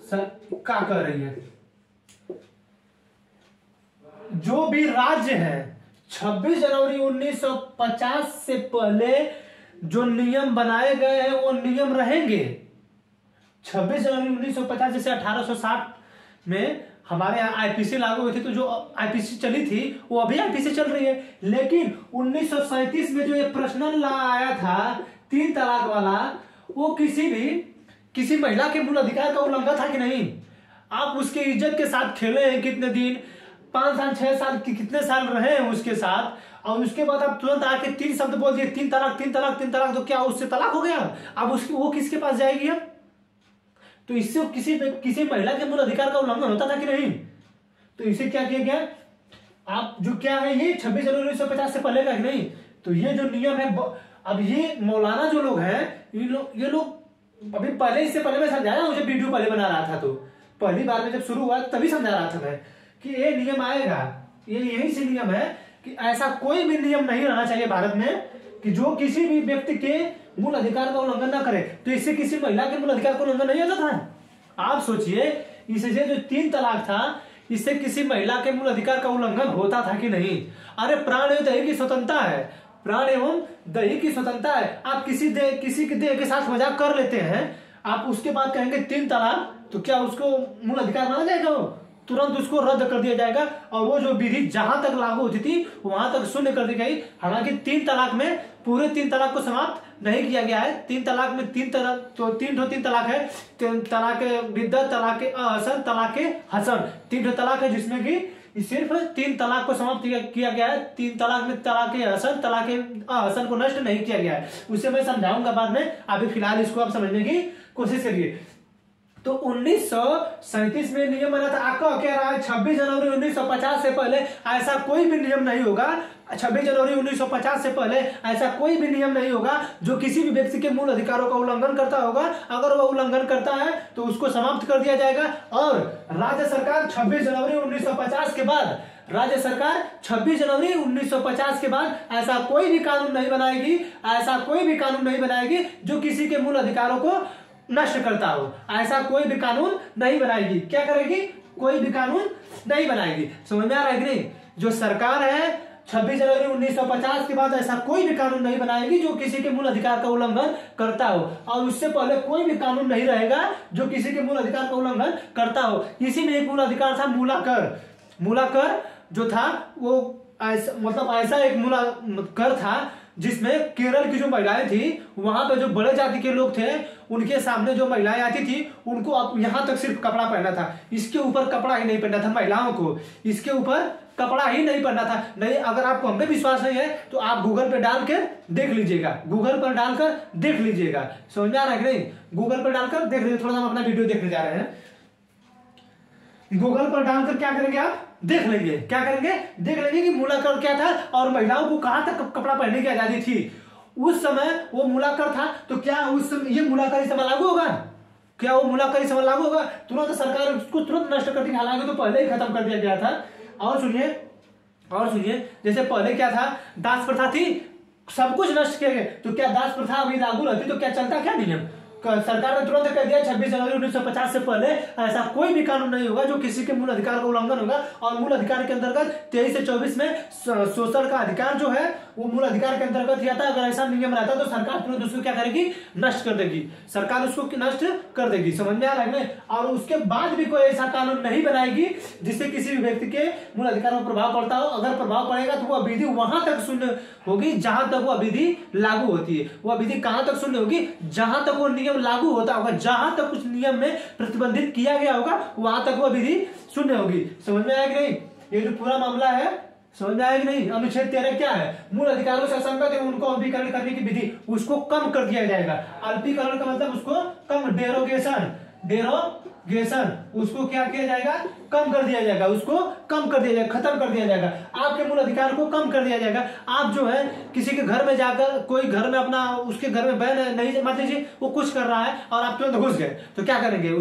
क्या कर रही है, जो भी राज्य है 26 जनवरी 1950 से पहले जो नियम बनाए गए हैं वो नियम रहेंगे। 26 जनवरी 1950 जैसे 1860 में हमारे यहाँ आईपीसी लागू हुई थी, तो जो आईपीसी चली थी वो अभी आईपीसी चल रही है। लेकिन 1937 में जो ये पर्सनल लॉ आया था 3 तलाक वाला, वो किसी महिला के मूल अधिकार का उल्लंघन था कि नहीं? आप उसके इज्जत के साथ खेले हैं कितने दिन, 5 साल 6 साल कितने साल रहे हैं उसके साथ, और उसके बाद आप तुरंत आके 3 शब्द बोल दिए, 3 तलाक 3 तलाक 3 तलाक, तो क्या उससे तलाक हो गया? अब उसकी वो किसके पास जाएगी अब? तो इससे किसी महिला के मूल अधिकार का उल्लंघन होता था कि नहीं? तो इसे क्या किया गया, आप जो क्या है ये 26 जनवरी 1950 से पहले का कि नहीं? तो ये जो नियम है, अब ये मौलाना जो लोग हैं, ये लोग अभी पहले, इससे पहले मैं समझाया, मुझे वीडियो पहले बना रहा था, तो पहली बार में जब शुरू हुआ तभी समझा रहा था मैं कि ये नियम आएगा, ये यही से नियम है कि ऐसा कोई भी नियम नहीं रहना चाहिए भारत में कि जो किसी भी व्यक्ति के मूल अधिकार का उल्लंघन ना करे। तो इससे किसी महिला के मूल अधिकार का उल्लंघन नहीं होता था। आप सोचिए, इससे जो 3 तलाक था, इससे किसी महिला के मूल अधिकार का उल्लंघन होता था कि नहीं? अरे प्राण एवं दही की स्वतंत्रता है, प्राण एवं दही की स्वतंत्रता है। आप किसी के देह के साथ मजाक कर लेते हैं, आप उसके बाद कहेंगे 3 तलाक, तो क्या उसको मूल अधिकार माना जाएगा? वो तुरंत उसको रद्द कर दिया जाएगा, और वो जो विधि जहां तक लागू होती थी वहां तक शून्य कर दी गई। हालांकि 3 तलाक में पूरे 3 तलाक को समाप्त नहीं किया गया है। 3 तलाक में 3 तलाक है, तलाक बिद्दत, तलाक अहसन, तलाक हसन, 3 तलाक है, जिसमें कि सिर्फ 3 तलाक को समाप्त किया गया है। 3 तलाक में तलाक हसन, तलाक अहसन को नष्ट नहीं किया गया है। उसे मैं समझाऊंगा बाद में, अभी फिलहाल इसको आप समझने की कोशिश करिए। तो 1937 में नियम बना था। आपका क्या रहा है, 26 जनवरी 1950 से पहले ऐसा कोई भी नियम नहीं होगा। 26 जनवरी 1950 से पहले ऐसा कोई भी नियम नहीं होगा जो किसी भी व्यक्ति के मूल अधिकारों का उल्लंघन करता होगा। अगर वह उल्लंघन करता है तो उसको समाप्त कर दिया जाएगा। और राज्य सरकार 26 जनवरी 1950 के बाद, राज्य सरकार 26 जनवरी 1950 के बाद ऐसा कोई भी कानून नहीं बनाएगी, ऐसा कोई भी कानून नहीं बनाएगी जो किसी के मूल अधिकारों को नष्ट करता हो। ऐसा कोई भी कानून नहीं बनाएगी। क्या करेगी? कोई भी कानून नहीं बनाएगी। समझ में आ रहा है कि नहीं? जो सरकार है 26 जनवरी 1950 के बाद ऐसा कोई भी कानून नहीं बनाएगी जो किसी के मूल अधिकार का उल्लंघन करता हो, और उससे पहले कोई भी कानून नहीं रहेगा जो किसी के मूल अधिकार का उल्लंघन करता हो। इसी में एक मूल अधिकार था मूलाकर। मूलाकर जो था वो ऐसा एक मूला कर था जिसमें केरल की जो महिलाएं थी, वहां पे जो बड़े जाति के लोग थे, उनके सामने जो महिलाएं आती थी उनको अब यहां तक सिर्फ कपड़ा पहनना था, इसके ऊपर कपड़ा ही नहीं पहनना था। महिलाओं को इसके ऊपर कपड़ा ही नहीं पहनना था। नहीं, अगर आपको हम पे विश्वास नहीं है तो आप गूगल पे डाल के देख लीजिएगा, गूगल पर डालकर देख लीजिएगा। समझ में आ रहा है कि नहीं? गूगल पर डालकर देख लीजिए। थोड़ा सा हम अपना वीडियो देखने जा रहे हैं। गूगल पर डालकर क्या करेंगे आप? देख लेंगे। क्या करेंगे? देख लेंगे कि मूलाकर क्या था और महिलाओं को कहां तक कपड़ा पहनने की आजादी थी। उस समय वो मूलाकर था, तो क्या उस समय ये मूलाकर इस समय लागू होगा? क्या वो मूलाकर इस समय लागू होगा? तुरंत सरकार उसको तुरंत नष्ट कर दी। हालांकि तो पहले ही खत्म कर दिया गया था। और सुनिए, जैसे पहले क्या था, दास प्रथा थी, सब कुछ नष्ट किया गया। तो क्या दास प्रथा अभी लागू रहती तो क्या चलता? क्या नियम सरकार ने तुरंत कह दिया 26 जनवरी 1950 से पहले ऐसा कोई भी कानून नहीं होगा जो किसी के मूल अधिकार का उल्लंघन होगा। और मूल अधिकार के अंतर्गत 23 से 24 में शोषण का अधिकार जो है वो मूल अधिकार के अंतर्गत किया था। अगर ऐसा नियम रहता तो सरकार तुरंत उसको क्या करेगी? नष्ट कर देगी। सरकार उसको नष्ट कर देगी। समझ में आ रहा है? और उसके बाद भी कोई ऐसा कानून नहीं बनाएगी जिससे किसी भी व्यक्ति के मूल अधिकार पर प्रभाव पड़ता हो। अगर प्रभाव पड़ेगा तो वह विधि वहां तक शून्य होगी जहां तक वह विधि लागू होती है। वह विधि कहां तक शून्य होगी? जहां तक वो नियम लागू होता होगा, जहां तक उस नियम में प्रतिबंधित किया गया होगा वहां तक वह विधि शून्य होगी। समझ में आया कि नहीं? ये जो पूरा मामला है समझ में आया कि नहीं? अनुच्छेद 13 क्या है? मूल अधिकारों से असंगत है उनको अल्पीकरण करने की विधि, उसको कम कर दिया जाएगा। अल्पीकरण का मतलब उसको कम, डेरोगेशन उसको क्या किया जाएगा? कम कर दिया जाएगा। उसको कम कर दिया जाएगा, खत्म कर दिया जाएगा। आपके मूल अधिकार को कम कर दिया जाएगा। आप जो है किसी के घर में जाकर, कोई घर में अपना, उसके घर में बहन नहीं, मान लीजिए वो कुछ कर रहा है और आप तुरंत घुस गए, तो क्या करेंगे?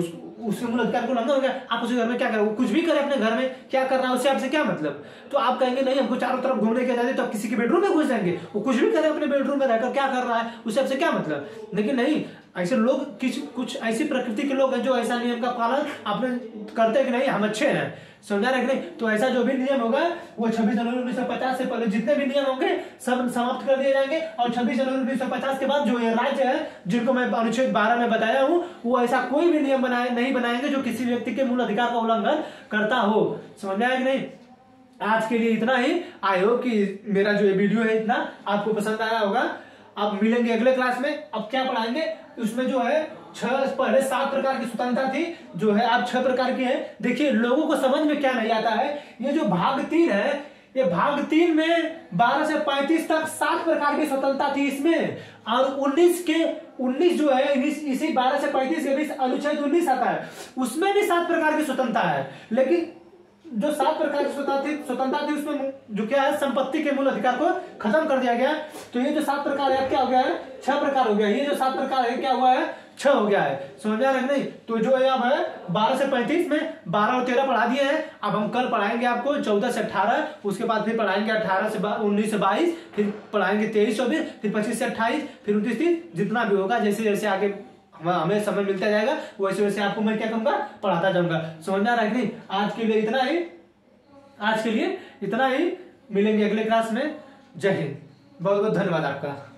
उसके मूल अधिकार को उल्लंघन हो गया। आप उसके घर में क्या करें? वो कुछ भी करे अपने घर में, क्या कर रहा है उससे आपसे क्या मतलब? तो आप कहेंगे नहीं हमको चारों तरफ घूमने की आजादी, तो आप किसी के बेडरूम में घुस जाएंगे। वो कुछ भी करे अपने बेडरूम में रहकर, क्या कर रहा है उससे आपसे क्या मतलब? लेकिन नहीं, ऐसे लोग कुछ ऐसी प्रकृति के लोग हैं जो ऐसा नियम का पालन अपने करते कि नहीं हम अच्छे हैं। समझा रहे कि नहीं? तो ऐसा जो भी नियम होगा वो 26 जनवरी 1950 से पहले जितने भी नियम होंगे सब समाप्त कर दिए जाएंगे। और 26 जनवरी 1950 के बाद जो ये राज्य है जिनको मैं अनुच्छेद 12 में बताया हूं, वो ऐसा कोई भी नियम नहीं बनाएंगे जो किसी व्यक्ति के मूल अधिकार का उल्लंघन करता हो। समझ में आया कि नहीं? आज के लिए इतना ही। आई होप कि मेरा जो ये वीडियो है इतना आपको पसंद आया होगा। अब मिलेंगे अगले क्लास में। अब क्या पढ़ाएंगे उसमें जो है पहले 7 प्रकार की स्वतंत्रता थी, जो है अब 6 प्रकार की है। देखिए लोगों को समझ में क्या नहीं आता है, ये जो भाग 3 है, ये भाग 3 में 12 से 35 तक 7 प्रकार की स्वतंत्रता थी इसमें, और 19 जो है इसी 12 से 35 के बीच अनुच्छेद 19 आता है, उसमें भी 7 प्रकार की स्वतंत्रता है। लेकिन जो 7 प्रकार की स्वतंत्रता थी उसमें जो क्या है, संपत्ति के मूल अधिकार को खत्म कर दिया गया। तो ये जो 7 प्रकार है क्या हो गया है, 6 प्रकार हो गया। ये जो 7 प्रकार है क्या हुआ है, 6 हो गया है। समझ में आ रहा है नहीं? तो जो है अब है 12 से 35 में 12 और 13 पढ़ा दिए हैं। अब हम कल पढ़ाएंगे आपको 14 से 18, उसके बाद फिर पढ़ाएंगे 18 से 19 से 22, फिर पढ़ाएंगे 23 24, फिर 25 से 28, फिर 29 30, जितना भी होगा जैसे जैसे आगे हमें समय मिलता जाएगा वैसे वैसे आपको मैं क्या करूंगा, पढ़ाता जाऊंगा। समझ में आ रहा है नहीं? आज के लिए इतना ही, मिलेंगे अगले क्लास में। जय हिंद, बहुत बहुत धन्यवाद आपका।